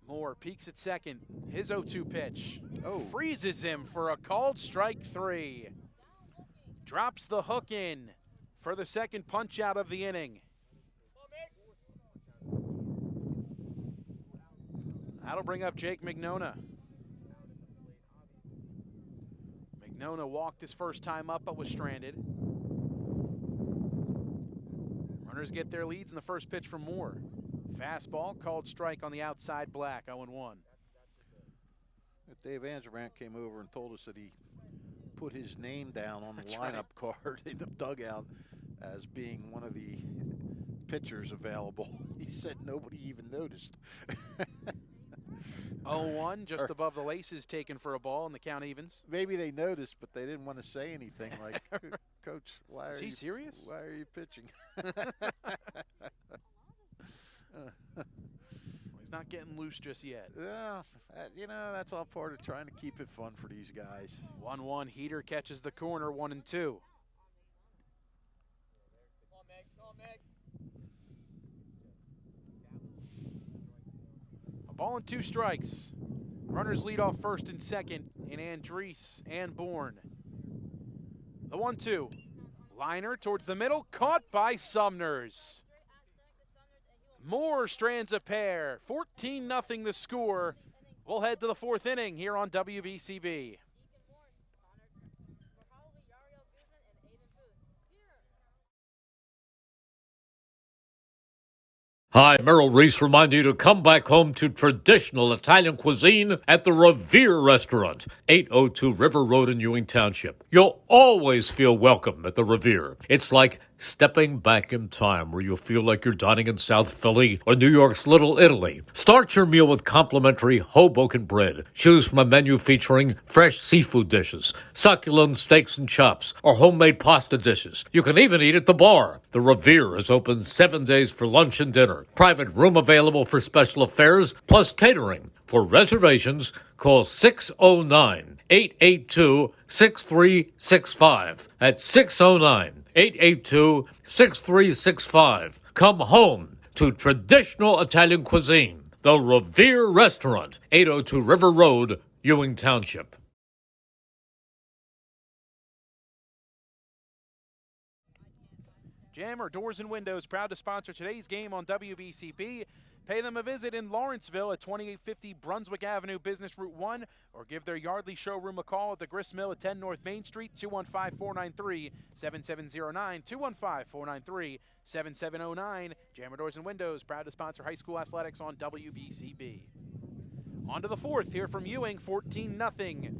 [SPEAKER 2] Moore peeks at second. His 0-2 pitch. Freezes him for a called strike 3. Drops the hook in for the second punch out of the inning. That'll bring up Jake Mignona. Mignona walked his first time up but was stranded. Runners get their leads in the first pitch from Moore. Fastball, called strike on the outside, Black, 0-1.
[SPEAKER 3] Dave Angerbrandt came over and told us that he put his name down on the
[SPEAKER 2] That's
[SPEAKER 3] lineup card in the dugout as being one of the pitchers available. He said nobody even noticed.
[SPEAKER 2] 0-1, just above the laces, taken for a ball, and the count evens.
[SPEAKER 3] Maybe they noticed, but they didn't want to say anything. Like, Coach, why
[SPEAKER 2] Is
[SPEAKER 3] are
[SPEAKER 2] he
[SPEAKER 3] you
[SPEAKER 2] serious?
[SPEAKER 3] Why are you pitching?
[SPEAKER 2] He's not getting loose just yet.
[SPEAKER 3] Yeah, you know, that's all part of trying to keep it fun for these guys.
[SPEAKER 2] 1-1, Heater catches the corner, 1-2. A ball and 2 strikes. Runners lead off first and second in Andres and Bourne. The 1-2. Liner towards the middle, caught by Sumners. Moore strands a pair. 14-0 the score. We'll head to the 4th inning here on WBCB.
[SPEAKER 1] Hi, Merrill Reese reminding you to come back home to traditional Italian cuisine at the Revere Restaurant, 802 River Road in Ewing Township. You'll always feel welcome at the Revere. It's like stepping back in time where you'll feel like you're dining in South Philly or New York's Little Italy. Start your meal with complimentary Hoboken bread. Choose from a menu featuring fresh seafood dishes, succulent steaks and chops, or homemade pasta dishes. You can even eat at the bar. The Revere is open 7 days for lunch and dinner. Private room available for special affairs, plus catering. For reservations, call 609-882-6365. That's 609-882-6365. Come home to traditional Italian cuisine. The Revere Restaurant, 802 River Road, Ewing Township.
[SPEAKER 2] Jammer Doors and Windows, proud to sponsor today's game on WBCB. Pay them a visit in Lawrenceville at 2850 Brunswick Avenue, Business Route 1, or give their Yardley showroom a call at the Grist Mill at 10 North Main Street, 215-493-7709, 215-493-7709. Jammer Doors and Windows, proud to sponsor high school athletics on WBCB. On to the fourth here from Ewing, 14-0.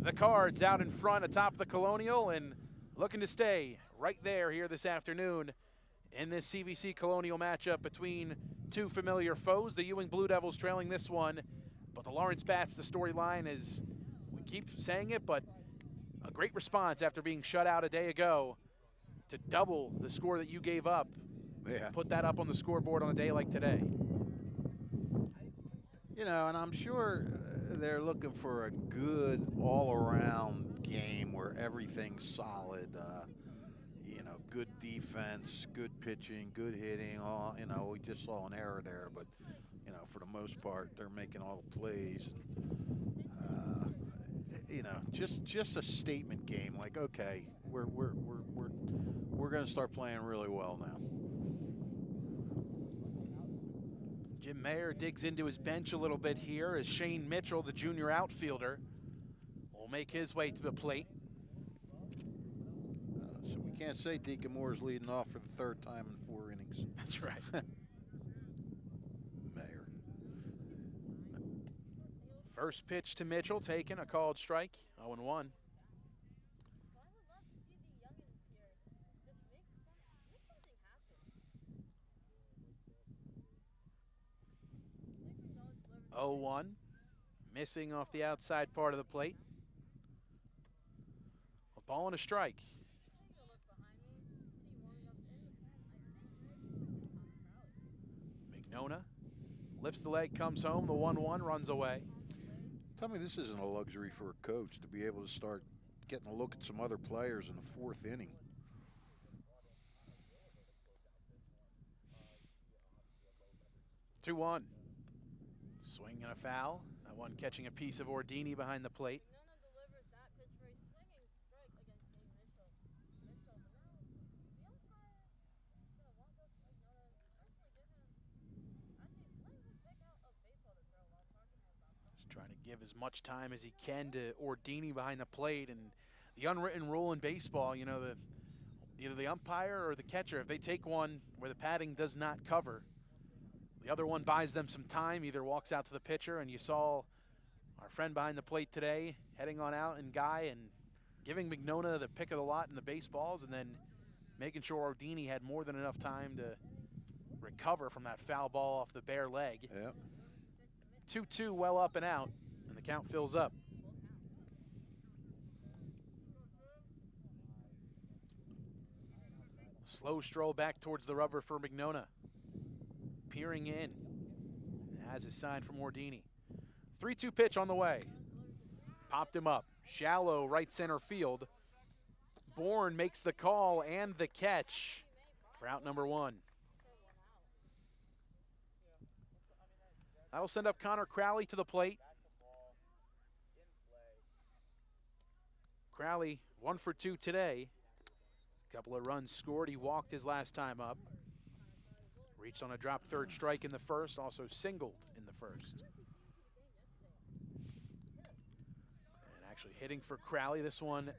[SPEAKER 2] The Cards out in front atop the Colonial and looking to stay right there here this afternoon in this CVC Colonial matchup between two familiar foes. The Ewing Blue Devils trailing this one, but the Lawrence Bats, the storyline is, we keep saying it, but a great response after being shut out a day ago to double the score that you gave up.
[SPEAKER 3] Yeah.
[SPEAKER 2] Put that up on the scoreboard on a day like today.
[SPEAKER 3] You know, and I'm sure they're looking for a good all-around game where everything's solid. You know, good defense, good pitching, good hitting. All, you know, we just saw an error there, but you know, for the most part, they're making all the plays. You know, just a statement game. Like, okay, we're going to start playing really well now.
[SPEAKER 2] Jim Mayer digs into his bench a little bit here as Shane Mitchell, the junior outfielder, will make his way to the plate.
[SPEAKER 3] So we can't say Deacon Moore's leading off for the third time in 4 innings.
[SPEAKER 2] That's right.
[SPEAKER 3] Mayer.
[SPEAKER 2] First pitch to Mitchell, taken, a called strike, 0-1. Missing off the outside part of the plate. A ball and a strike. Mignona lifts the leg, comes home, the 1-1, runs away.
[SPEAKER 3] Tell me this isn't a luxury for a coach to be able to start getting a look at some other players in the 4th inning.
[SPEAKER 2] Two-1. Swing and a foul. That one catching a piece of Ordini behind the plate. Just trying to give as much time as he can to Ordini behind the plate. And the unwritten rule in baseball, you know, either the umpire or the catcher, if they take one where the padding does not cover, the other one buys them some time, either walks out to the pitcher, and you saw our friend behind the plate today heading on out and Guy and giving Mignona the pick of the lot in the baseballs and then making sure Ordini had more than enough time to recover from that foul ball off the bare leg.
[SPEAKER 3] Yep.
[SPEAKER 2] 2-2 well up and out, and the count fills up. Slow stroll back towards the rubber for Mignona. Peering in, has a sign from Ordini. 3-2 pitch on the way. Popped him up. Shallow right center field. Bourne makes the call and the catch for out number 1. That'll send up Connor Crowley to the plate. Crowley 1 for 2 today. A couple of runs scored. He walked his last time up. Reached on a drop third strike in the first, also singled in the first. And actually hitting for Crowley, this one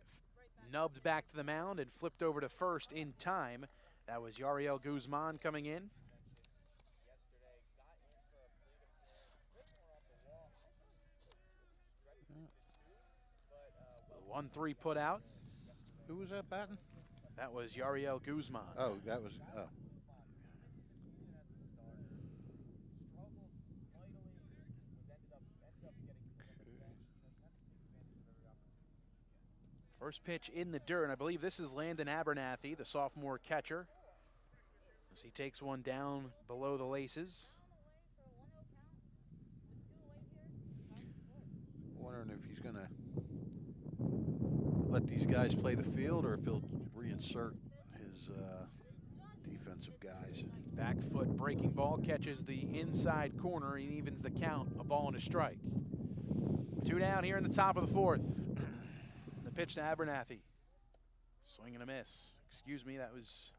[SPEAKER 2] nubbed back to the mound and flipped over to first in time. That was Yariel Guzman coming in. 1-3 put out.
[SPEAKER 3] Who was that batting?
[SPEAKER 2] That was Yariel Guzman.
[SPEAKER 3] Oh, that was. Oh.
[SPEAKER 2] First pitch in the dirt, and I believe this is Landon Abernathy, the sophomore catcher, as he takes one down below the laces.
[SPEAKER 3] Wondering if he's going to let these guys play the field or if he'll reinsert his defensive guys.
[SPEAKER 2] Back foot breaking ball catches the inside corner and evens the count, a ball and a strike. 2 down here in the top of the 4th. The pitch to Abernathy. Swing and a miss. Excuse me, that was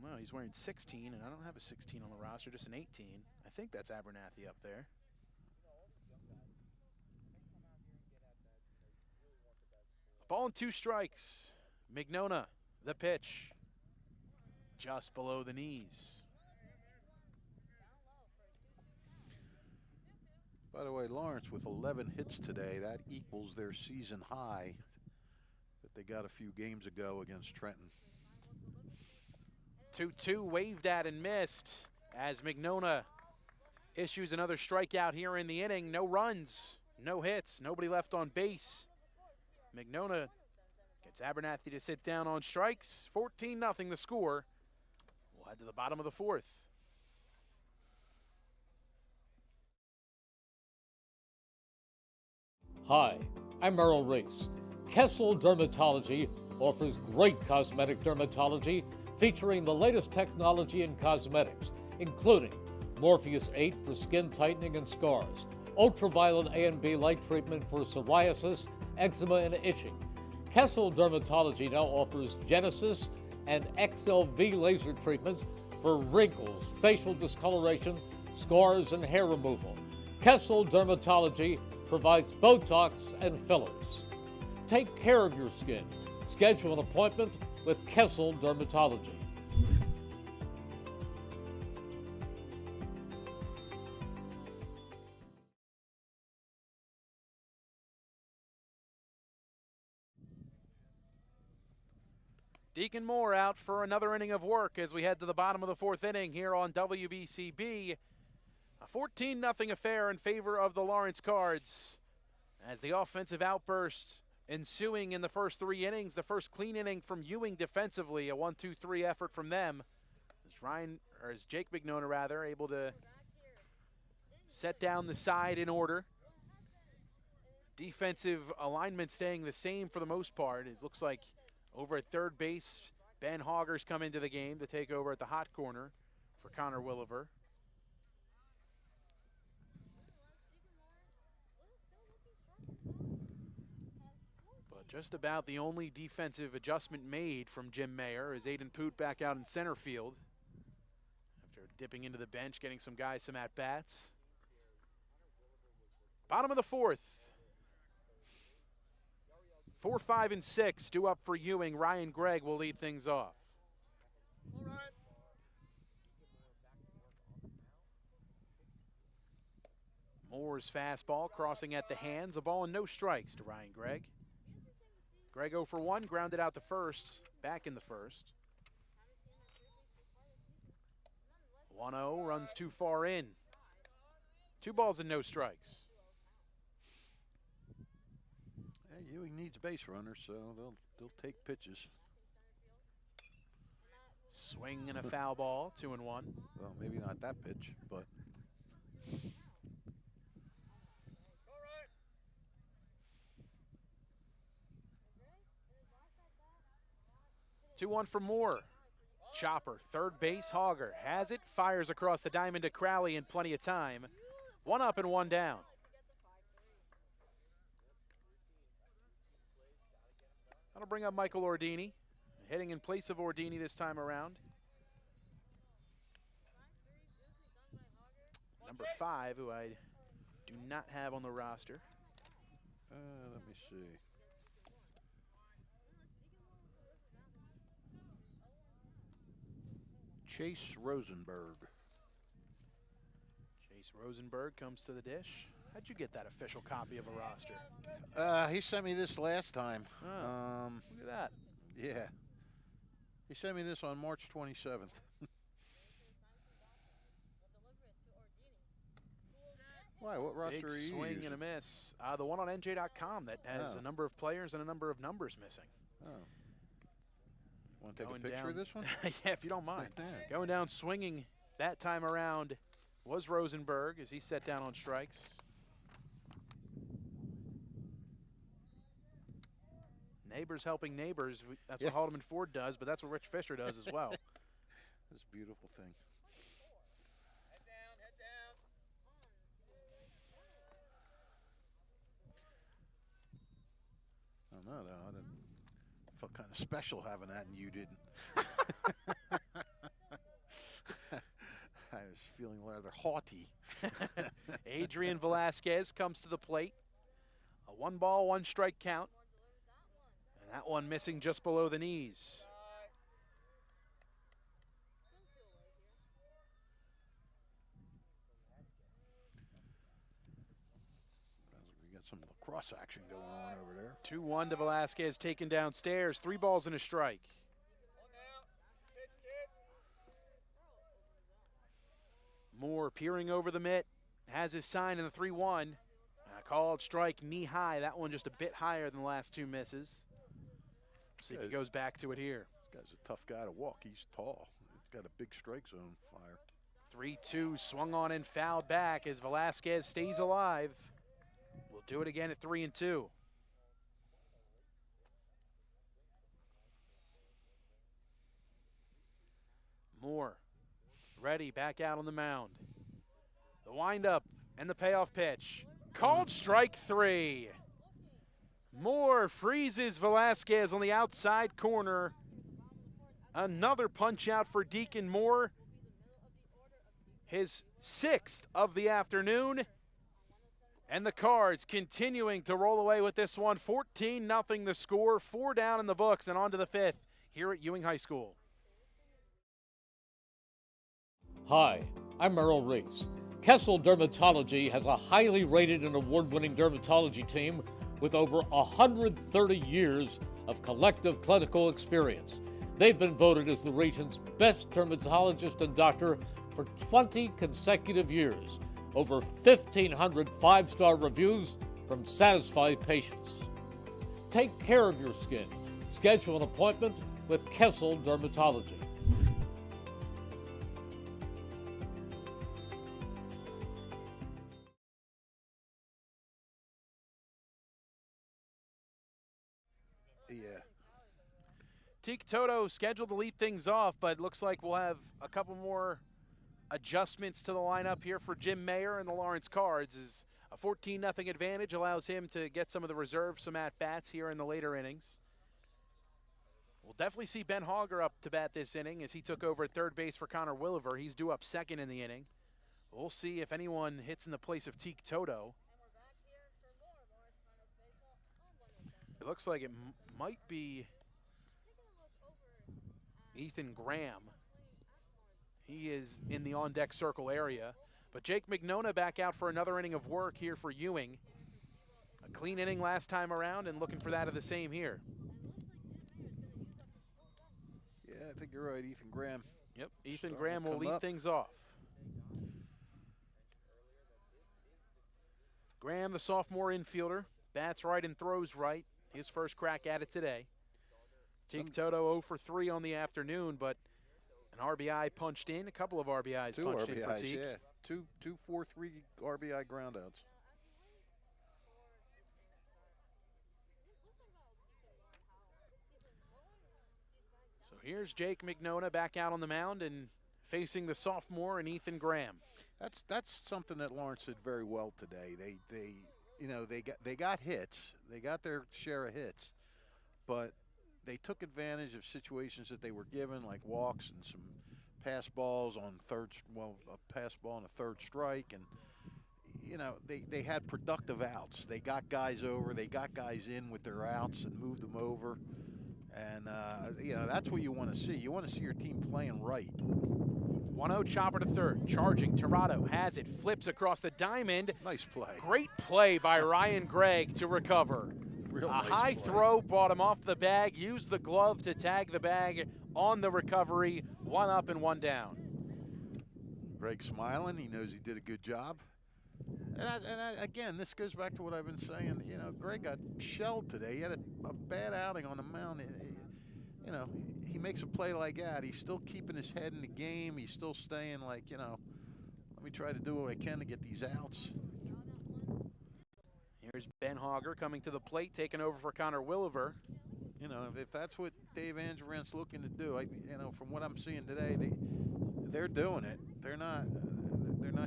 [SPEAKER 2] Well, he's wearing 16, and I don't have a 16 on the roster, just an 18. I think that's Abernathy up there. Ball and 2 strikes. Mignona, the pitch. Just below the knees.
[SPEAKER 3] By the way, Lawrence with 11 hits today, that equals their season high that they got a few games ago against Trenton.
[SPEAKER 2] 2-2 waved at and missed as Mignona issues another strikeout here in the inning. No runs, no hits, nobody left on base. Mignona gets Abernathy to sit down on strikes. 14-0 the score. We'll head to the bottom of the 4th.
[SPEAKER 1] Hi, I'm Merrill Reese. Kessel Dermatology offers great cosmetic dermatology featuring the latest technology in cosmetics, including Morpheus 8 for skin tightening and scars, ultraviolet A and B light treatment for psoriasis, eczema, and itching. Kessel Dermatology now offers Genesis and XLV laser treatments for wrinkles, facial discoloration, scars, and hair removal. Kessel Dermatology provides Botox and fillers. Take care of your skin. Schedule an appointment with Kessel Dermatology.
[SPEAKER 2] Deacon Moore out for another inning of work as we head to the bottom of the 4th inning here on WBCB. A 14-0 affair in favor of the Lawrence Cards as the offensive outburst ensuing in the first 3 innings. The first clean inning from Ewing defensively, a 1-2-3 effort from them. As Jake Mignona able to set down the side in order. Defensive alignment staying the same for the most part. It looks like over at third base, Ben Hogger's come into the game to take over at the hot corner for Connor Williver. But just about the only defensive adjustment made from Jim Mayer is Aiden Poot back out in center field after dipping into the bench, getting some guys some at-bats. Bottom of the 4th. 4, 5, and 6 due up for Ewing. Ryan Gregg will lead things off. Moore's fastball crossing at the hands. A ball and no strikes to Ryan Gregg. Gregg 0 for 1, grounded out to first, back in the first. 1-0, runs too far in. 2 balls and no strikes.
[SPEAKER 3] Ewing needs base runners, so they'll take pitches.
[SPEAKER 2] Swing and a foul ball, 2-1.
[SPEAKER 3] Well, maybe not that pitch, but
[SPEAKER 2] 2-1 for Moore. Chopper, third base, Hogger has it, fires across the diamond to Crowley in plenty of time. 1 up and 1 down. That'll bring up Michael Ordini, hitting in place of Ordini this time around. Number 5, who I do not have on the roster.
[SPEAKER 3] let me see. Chase Rosenberg.
[SPEAKER 2] Chase Rosenberg comes to the dish. How'd you get that official copy of a roster?
[SPEAKER 3] He sent me this last time.
[SPEAKER 2] Oh, look at that.
[SPEAKER 3] Yeah. He sent me this on March 27th. Why? What roster
[SPEAKER 2] Big
[SPEAKER 3] are you
[SPEAKER 2] swing
[SPEAKER 3] using?
[SPEAKER 2] and a miss. The one on NJ.com that has a number of players and a number of numbers missing.
[SPEAKER 3] Oh. Want to take
[SPEAKER 2] Going
[SPEAKER 3] a picture
[SPEAKER 2] down.
[SPEAKER 3] of this one?
[SPEAKER 2] Yeah, if you don't mind.
[SPEAKER 3] Yeah.
[SPEAKER 2] Going down swinging that time around was Rosenberg as he set down on strikes. Neighbors helping neighbors. That's what Haldeman Ford does, but that's what Rich Fisher does as well.
[SPEAKER 3] This beautiful thing. Oh, no, I didn't. Felt kind of special having that, and you didn't. is feeling rather haughty.
[SPEAKER 2] Adrian Velasquez comes to the plate. A 1-ball, 1-strike count. And that one missing just below the knees.
[SPEAKER 3] We got some lacrosse action going on over there.
[SPEAKER 2] 2-1 to Velasquez, taken downstairs. 3 balls and a strike. Moore peering over the mitt, has his sign in the 3-1. Called strike knee high. That one just a bit higher than the last 2 misses. See if he goes back to it here.
[SPEAKER 3] This guy's a tough guy to walk. He's tall. He's got a big strike zone fire.
[SPEAKER 2] 3-2 swung on and fouled back as Velasquez stays alive. We'll do it again at 3-2. Moore ready, back out on the mound. The windup and the payoff pitch. Called strike 3. Moore freezes Velasquez on the outside corner. Another punch out for Deacon Moore. His 6th of the afternoon. And the Cards continuing to roll away with this one. 14-0 the score, 4 down in the books, and on to the 5th here at Ewing High School.
[SPEAKER 1] Hi, I'm Merrill Reese. Kessel Dermatology has a highly rated and award-winning dermatology team with over 130 years of collective clinical experience. They've been voted as the region's best dermatologist and doctor for 20 consecutive years. Over 1,500 5-star reviews from satisfied patients. Take care of your skin. Schedule an appointment with Kessel Dermatology.
[SPEAKER 3] Yeah.
[SPEAKER 2] Teak Toto scheduled to lead things off, but looks like we'll have a couple more adjustments to the lineup here for Jim Mayer and the Lawrence Cards. As a 14-0 advantage allows him to get some of the reserves, some at-bats here in the later innings. We'll definitely see Ben Hogger up to bat this inning as he took over at third base for Connor Williver. He's due up second in the inning. We'll see if anyone hits in the place of Teak Toto. It looks like it might be Ethan Graham. He is in the on-deck circle area. But Jake Mignona back out for another inning of work here for Ewing. A clean inning last time around and looking for that of the same here.
[SPEAKER 3] Yeah, I think you're right, Ethan Graham.
[SPEAKER 2] Yep, Ethan
[SPEAKER 3] Starting
[SPEAKER 2] Graham
[SPEAKER 3] to
[SPEAKER 2] will
[SPEAKER 3] come
[SPEAKER 2] lead
[SPEAKER 3] up.
[SPEAKER 2] things off. Graham, the sophomore infielder, bats right and throws right. His first crack at it today. Teak Toto 0 for 3 on the afternoon, but an RBI punched in, a couple of RBIs
[SPEAKER 3] Two
[SPEAKER 2] punched
[SPEAKER 3] RBIs,
[SPEAKER 2] in for Teak.
[SPEAKER 3] yeah. Two 4-3 RBI groundouts.
[SPEAKER 2] So here's Jake Mignona back out on the mound and facing the sophomore and Ethan Graham.
[SPEAKER 3] That's something that Lawrence did very well today. They got hits. They got their share of hits, but they took advantage of situations that they were given, like walks and some pass balls on a pass ball on a third strike, and they had productive outs. They got guys over. They got guys in with their outs and moved them over, and that's what you want to see. You want to see your team playing right.
[SPEAKER 2] 1-0 chopper to third, charging. Tirado has it, flips across the diamond.
[SPEAKER 3] Nice play.
[SPEAKER 2] Great play by Ryan Gregg to recover.
[SPEAKER 3] Real
[SPEAKER 2] A
[SPEAKER 3] nice
[SPEAKER 2] high
[SPEAKER 3] play.
[SPEAKER 2] throw brought him off the bag, used the glove to tag the bag on the recovery. 1 up and 1 down.
[SPEAKER 3] Greg smiling. He knows he did a good job. Again, this goes back to what I've been saying. Greg got shelled today. He had a bad outing on the mound. He makes a play like that. He's still keeping his head in the game. He's still staying like, let me try to do what I can to get these outs.
[SPEAKER 2] Here's Ben Hogger coming to the plate, taking over for Connor Williver.
[SPEAKER 3] If that's what Dave Angerant's looking to do, from what I'm seeing today, they're doing it. They're not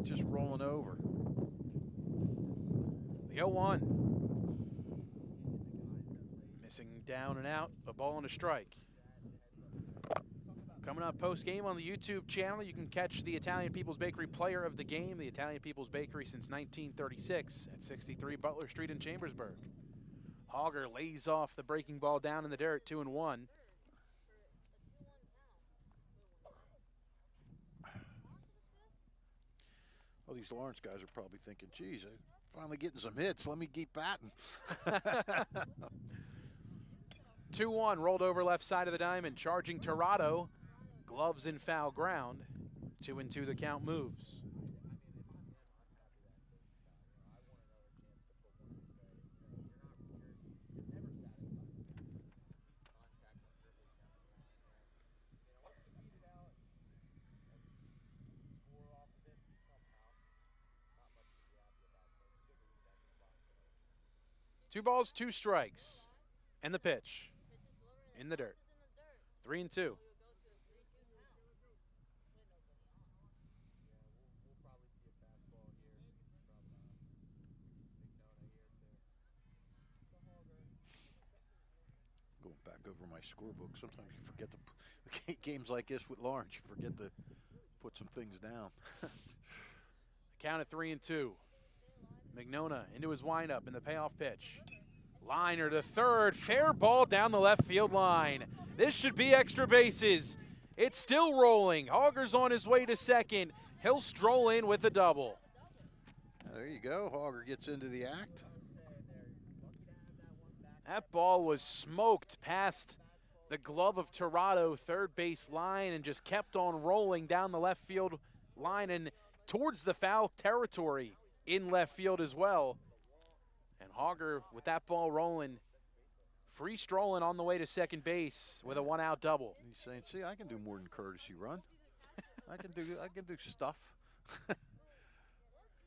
[SPEAKER 3] just rolling over.
[SPEAKER 2] The 0-1. Missing down and out, a ball and a strike. Coming up post-game on the YouTube channel, you can catch the Italian People's Bakery player of the game, the Italian People's Bakery since 1936 at 63 Butler Street in Chambersburg. Hogger lays off the breaking ball down in the dirt, 2-1.
[SPEAKER 3] Well, these Lawrence guys are probably thinking, geez, I'm finally getting some hits. Let me keep batting.
[SPEAKER 2] 2-1, rolled over left side of the diamond, charging Tirado. Gloves in foul ground. 2-2 the count moves. Two balls, two strikes. And the pitch. In the dirt. 3-2.
[SPEAKER 3] Going back over my scorebook, sometimes you forget the games like this with Lawrence, you forget to put some things down.
[SPEAKER 2] Count at 3-2. Mignona into his windup in the payoff pitch. Liner to third, fair ball down the left field line. This should be extra bases. It's still rolling. Hogger's on his way to second. He'll stroll in with a double.
[SPEAKER 3] There you go. Hogger gets into the act.
[SPEAKER 2] That ball was smoked past the glove of Tirado, third base line, and just kept on rolling down the left field line and towards the foul territory in left field as well. And Hogger, with that ball rolling, free strolling on the way to second base with a one-out double.
[SPEAKER 3] He's saying, see, I can do more than courtesy run. I can do stuff.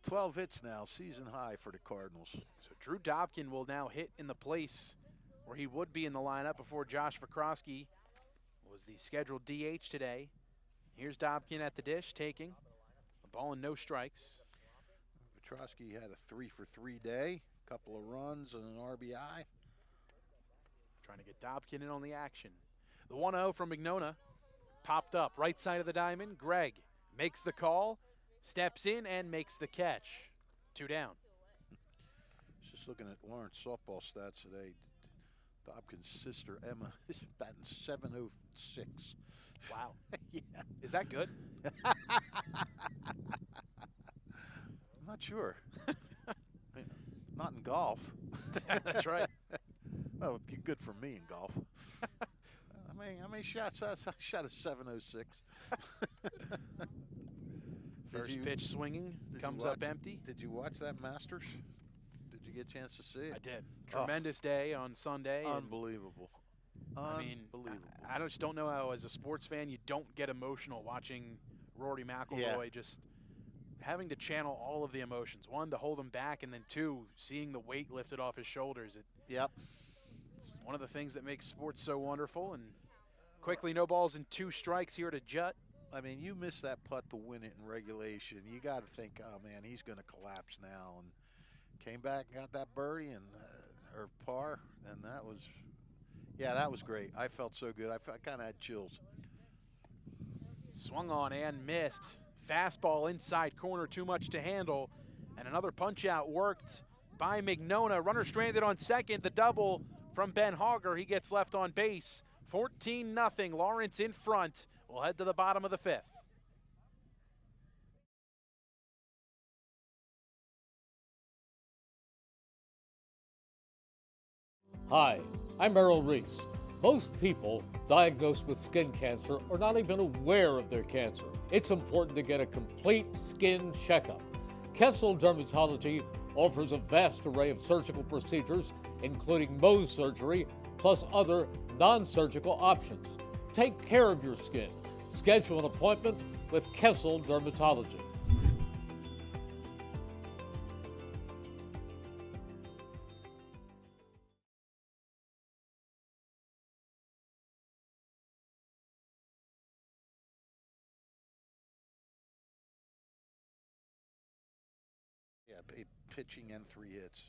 [SPEAKER 3] 12 hits now, season high for the Cardinals.
[SPEAKER 2] So Drew Dobkin will now hit in the place where he would be in the lineup before Josh Vikrosky was the scheduled DH today. Here's Dobkin at the dish, taking a ball and no strikes.
[SPEAKER 3] Vikrosky had a 3-for-3 day, couple of runs and an RBI.
[SPEAKER 2] Trying to get Dobkin in on the action. The 1-0 from Mignona popped up right side of the diamond. Gregg makes the call, steps in and makes the catch. 2 down.
[SPEAKER 3] Just looking at Lawrence softball stats today. Dobkin's sister Emma is batting .706.
[SPEAKER 2] Wow.
[SPEAKER 3] Yeah.
[SPEAKER 2] Is that good?
[SPEAKER 3] I'm not sure. Not in golf.
[SPEAKER 2] That's right.
[SPEAKER 3] Well, it'd be good for me in golf. I mean, shot a 706.
[SPEAKER 2] First pitch swinging, comes up empty.
[SPEAKER 3] Did you watch that Masters? Did you get a chance to see it?
[SPEAKER 2] I did. Tremendous day on Sunday.
[SPEAKER 3] Unbelievable.
[SPEAKER 2] I mean, I just don't know how, as a sports fan, you don't get emotional watching Rory McIlroy just having to channel all of the emotions. One, to hold him back, and then two, seeing the weight lifted off his shoulders. It's one of the things that makes sports so wonderful. And quickly, no balls and 2 strikes here to Jutt.
[SPEAKER 3] I mean, you missed that putt to win it in regulation. You got to think, oh, man, he's going to collapse now. And came back and got that birdie and or par, and that was great. I felt so good. I kind of had chills.
[SPEAKER 2] Swung on and missed. Fastball inside corner, too much to handle. And another punch out worked by Mignona. Runner stranded on second. The double from Ben Hogger. He gets left on base. 14-0. Lawrence in front. We'll head to the bottom of the 5th.
[SPEAKER 1] Hi, I'm Errol Reese. Most people diagnosed with skin cancer are not even aware of their cancer. It's important to get a complete skin checkup. Kessel Dermatology offers a vast array of surgical procedures, including Mohs surgery, plus other non-surgical options. Take care of your skin. Schedule an appointment with Kessel Dermatology.
[SPEAKER 3] Yeah, pitching and 3 hits.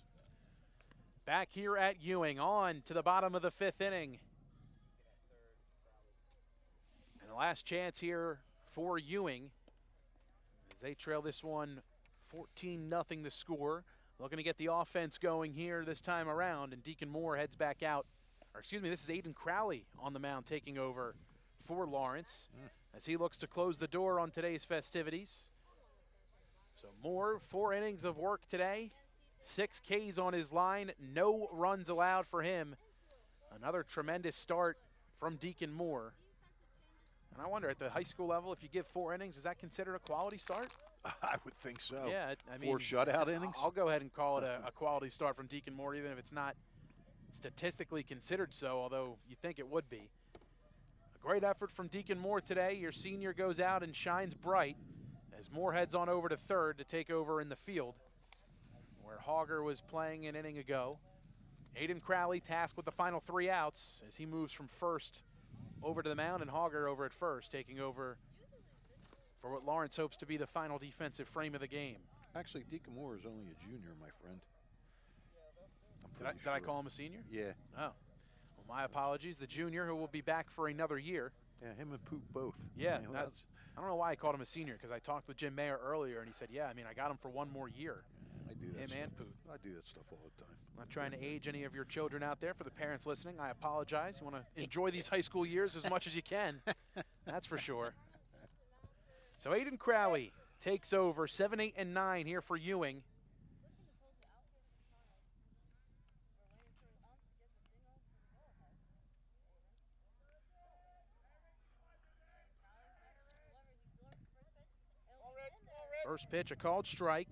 [SPEAKER 2] Back here at Ewing, on to the bottom of the 5th inning. And the last chance here for Ewing as they trail this one 14-0 the score. Looking to get the offense going here this time around, and Deacon Moore heads back out. Or excuse me, this is Aiden Crowley on the mound taking over for Lawrence as he looks to close the door on today's festivities. So Moore, 4 innings of work today, 6 Ks on his line, no runs allowed for him. Another tremendous start from Deacon Moore. And I wonder, at the high school level, if you give 4 innings, is that considered a quality start?
[SPEAKER 3] I would think so.
[SPEAKER 2] Yeah, I mean,
[SPEAKER 3] 4 shutout innings?
[SPEAKER 2] I'll go ahead and call it a quality start from Deacon Moore, even if it's not statistically considered so, although you think it would be. A great effort from Deacon Moore today. Your senior goes out and shines bright as Moore heads on over to third to take over in the field, where Hogger was playing an inning ago. Aiden Crowley tasked with the final 3 outs as he moves from first over to the mound, and Hogger over at first, taking over for what Lawrence hopes to be the final defensive frame of the game.
[SPEAKER 3] Actually, Deacon Moore is only a junior, my friend.
[SPEAKER 2] Did I call him a senior?
[SPEAKER 3] Yeah.
[SPEAKER 2] Oh. Well, my apologies. The junior who will be back for another year.
[SPEAKER 3] Yeah, him and Poop both.
[SPEAKER 2] Yeah.
[SPEAKER 3] I mean,
[SPEAKER 2] I don't know why I called him a senior, because I talked with Jim Mayer earlier, and he said, yeah, I mean, I got him for 1 more year.
[SPEAKER 3] I do that
[SPEAKER 2] Him
[SPEAKER 3] stuff.
[SPEAKER 2] and Poot.
[SPEAKER 3] I do that stuff all the time.
[SPEAKER 2] I'm not trying to age any of your children out there. For the parents listening, I apologize. You want to enjoy these high school years as much as you can. That's for sure. So Aiden Crowley takes over 7, 8, and 9 here for Ewing. First pitch, a called strike.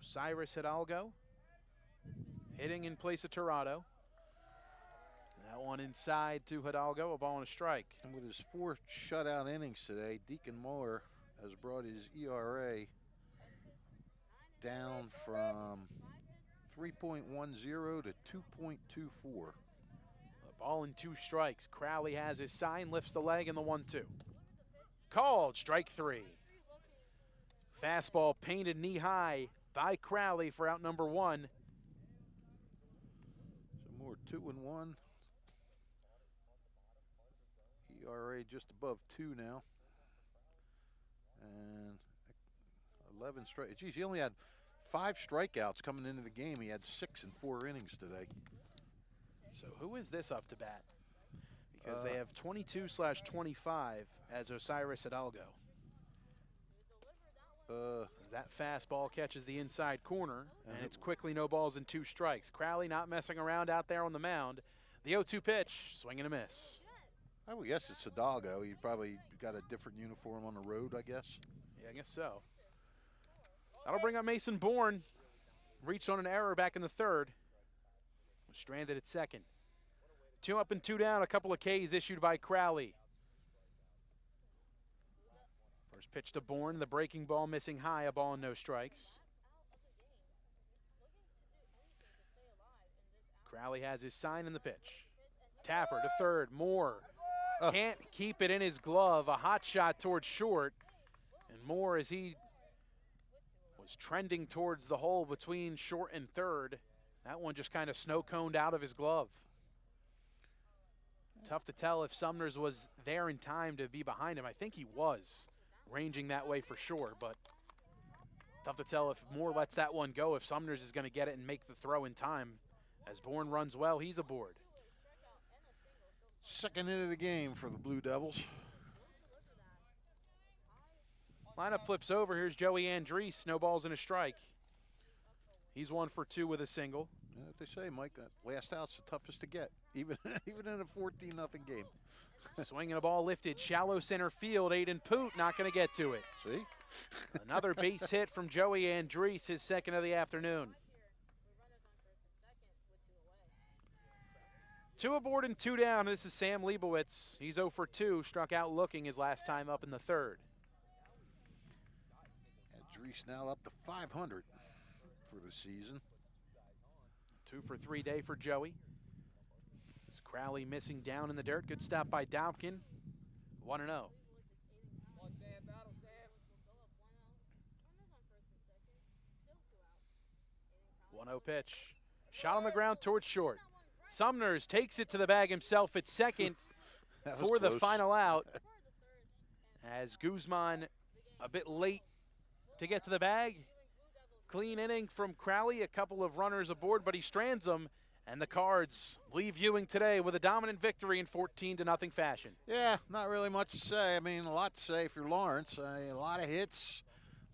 [SPEAKER 2] Osiris Hidalgo hitting in place of Tirado. That one inside to Hidalgo, a ball and a strike.
[SPEAKER 3] And with his 4 shutout innings today, Deacon Moore has brought his ERA down from 3.10 to 2.24.
[SPEAKER 2] A ball and 2 strikes. Crowley has his sign, lifts the leg, and the 1-2. Called, strike 3. Fastball painted knee high by Crowley for out number 1.
[SPEAKER 3] So Moore 2-1. ERA just above 2 now. And 11 strikes. Geez, he only had 5 strikeouts coming into the game. He had 6 in 4 innings today.
[SPEAKER 2] So who is this up to bat? Because they have 22/25 as Osiris Hidalgo. As that fastball catches the inside corner, and it's quickly no balls and 2 strikes. Crowley not messing around out there on the mound. The 0-2 pitch, swing and a miss.
[SPEAKER 3] I would guess it's Hidalgo. He probably got a different uniform on the road, I guess.
[SPEAKER 2] Yeah, I guess so. That'll bring up Mason Bourne. Reached on an error back in the 3rd. Was stranded at 2nd. 2 up and 2 down, a couple of Ks issued by Crowley. First pitch to Bourne, the breaking ball missing high, a ball and no strikes. Crowley has his sign in the pitch. Tapper to third, Moore can't keep it in his glove, a hot shot towards short. And Moore, as he was trending towards the hole between short and third, that one just kind of snow-coned out of his glove. Tough to tell if Sumners was there in time to be behind him. I think he was ranging that way for sure, but tough to tell if Moore lets that one go, if Sumners is going to get it and make the throw in time. As Bourne runs well, he's aboard.
[SPEAKER 3] Second hit of the game for the Blue Devils.
[SPEAKER 2] Lineup flips over. Here's Joey Andrees, no balls and a strike. He's 1 for 2 with a single.
[SPEAKER 3] You know what they say, Mike, that last out's the toughest to get, even in a 14-0 game.
[SPEAKER 2] Swinging a ball lifted, shallow center field. Aiden Poot not going to get to it.
[SPEAKER 3] See?
[SPEAKER 2] Another base hit from Joey Andrees, his 2nd of the afternoon. 2 aboard and 2 down. This is Sam Leibowitz. He's 0 for 2, struck out looking his last time up in the 3rd.
[SPEAKER 3] And Drees now up to 500 for the season.
[SPEAKER 2] 2 for 3 day for Joey. This Crowley missing down in the dirt. Good stop by Dowkin. 1-0. 1-0 pitch. Shot on the ground towards short. Sumners takes it to the bag himself at 2nd.
[SPEAKER 3] That was
[SPEAKER 2] for the
[SPEAKER 3] close.
[SPEAKER 2] final out. As Guzman a bit late to get to the bag. Clean inning from Crowley, a couple of runners aboard, but he strands them. And the Cards leave Ewing today with a dominant victory in 14-0 fashion.
[SPEAKER 3] Yeah, not really much to say. I mean, a lot to say if you're Lawrence. A lot of hits,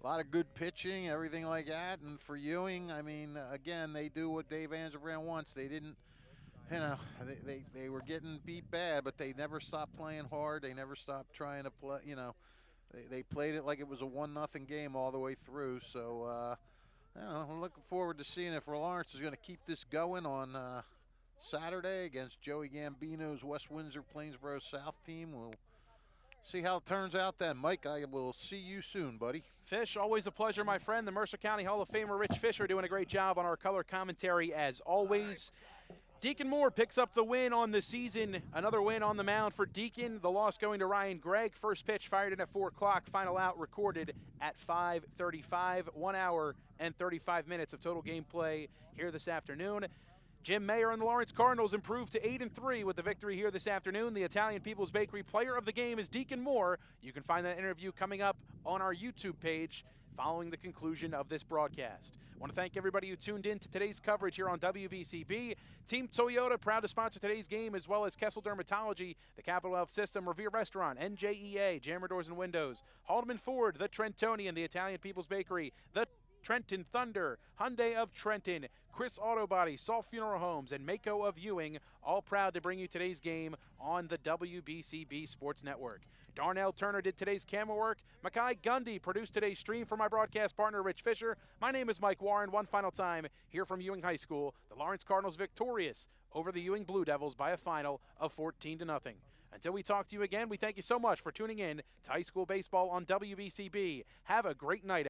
[SPEAKER 3] a lot of good pitching, everything like that. And for Ewing, I mean, again, they do what Dave Angebrand wants. They didn't, you know, they were getting beat bad, but they never stopped playing hard. They never stopped trying to play, you know. They played it like it was a 1-0 game all the way through. So, you know, I'm looking forward to seeing if Lawrence is going to keep this going on Saturday against Joey Gambino's West Windsor Plainsboro South team. We'll see how it turns out then. Mike, I will see you soon, buddy.
[SPEAKER 2] Fish, always a pleasure, my friend. The Mercer County Hall of Famer Rich Fisher doing a great job on our color commentary as always. Deacon Moore picks up the win on the season. Another win on the mound for Deacon. The loss going to Ryan Gregg. First pitch fired in at 4 o'clock. Final out recorded at 5:35. 1 hour and 35 minutes of total gameplay here this afternoon. Jim Mayer and the Lawrence Cardinals improved to 8-3 with the victory here this afternoon. The Italian People's Bakery player of the game is Deacon Moore. You can find that interview coming up on our YouTube page following the conclusion of this broadcast. I want to thank everybody who tuned in to today's coverage here on WBCB. Team Toyota proud to sponsor today's game, as well as Kessel Dermatology, the Capital Health System, Revere Restaurant, NJEA, Jammer Doors and Windows, Haldeman Ford, the Trentonian, the Italian People's Bakery, the Trenton Thunder, Hyundai of Trenton, Chris Auto Body, Salt Funeral Homes, and Mako of Ewing, all proud to bring you today's game on the WBCB Sports Network. Darnell Turner did today's camera work. Mackay Gundy produced today's stream for my broadcast partner, Rich Fisher. My name is Mike Warren. One final time here from Ewing High School. The Lawrence Cardinals victorious over the Ewing Blue Devils by a final of 14-0. Until we talk to you again, we thank you so much for tuning in to high school baseball on WBCB. Have a great night.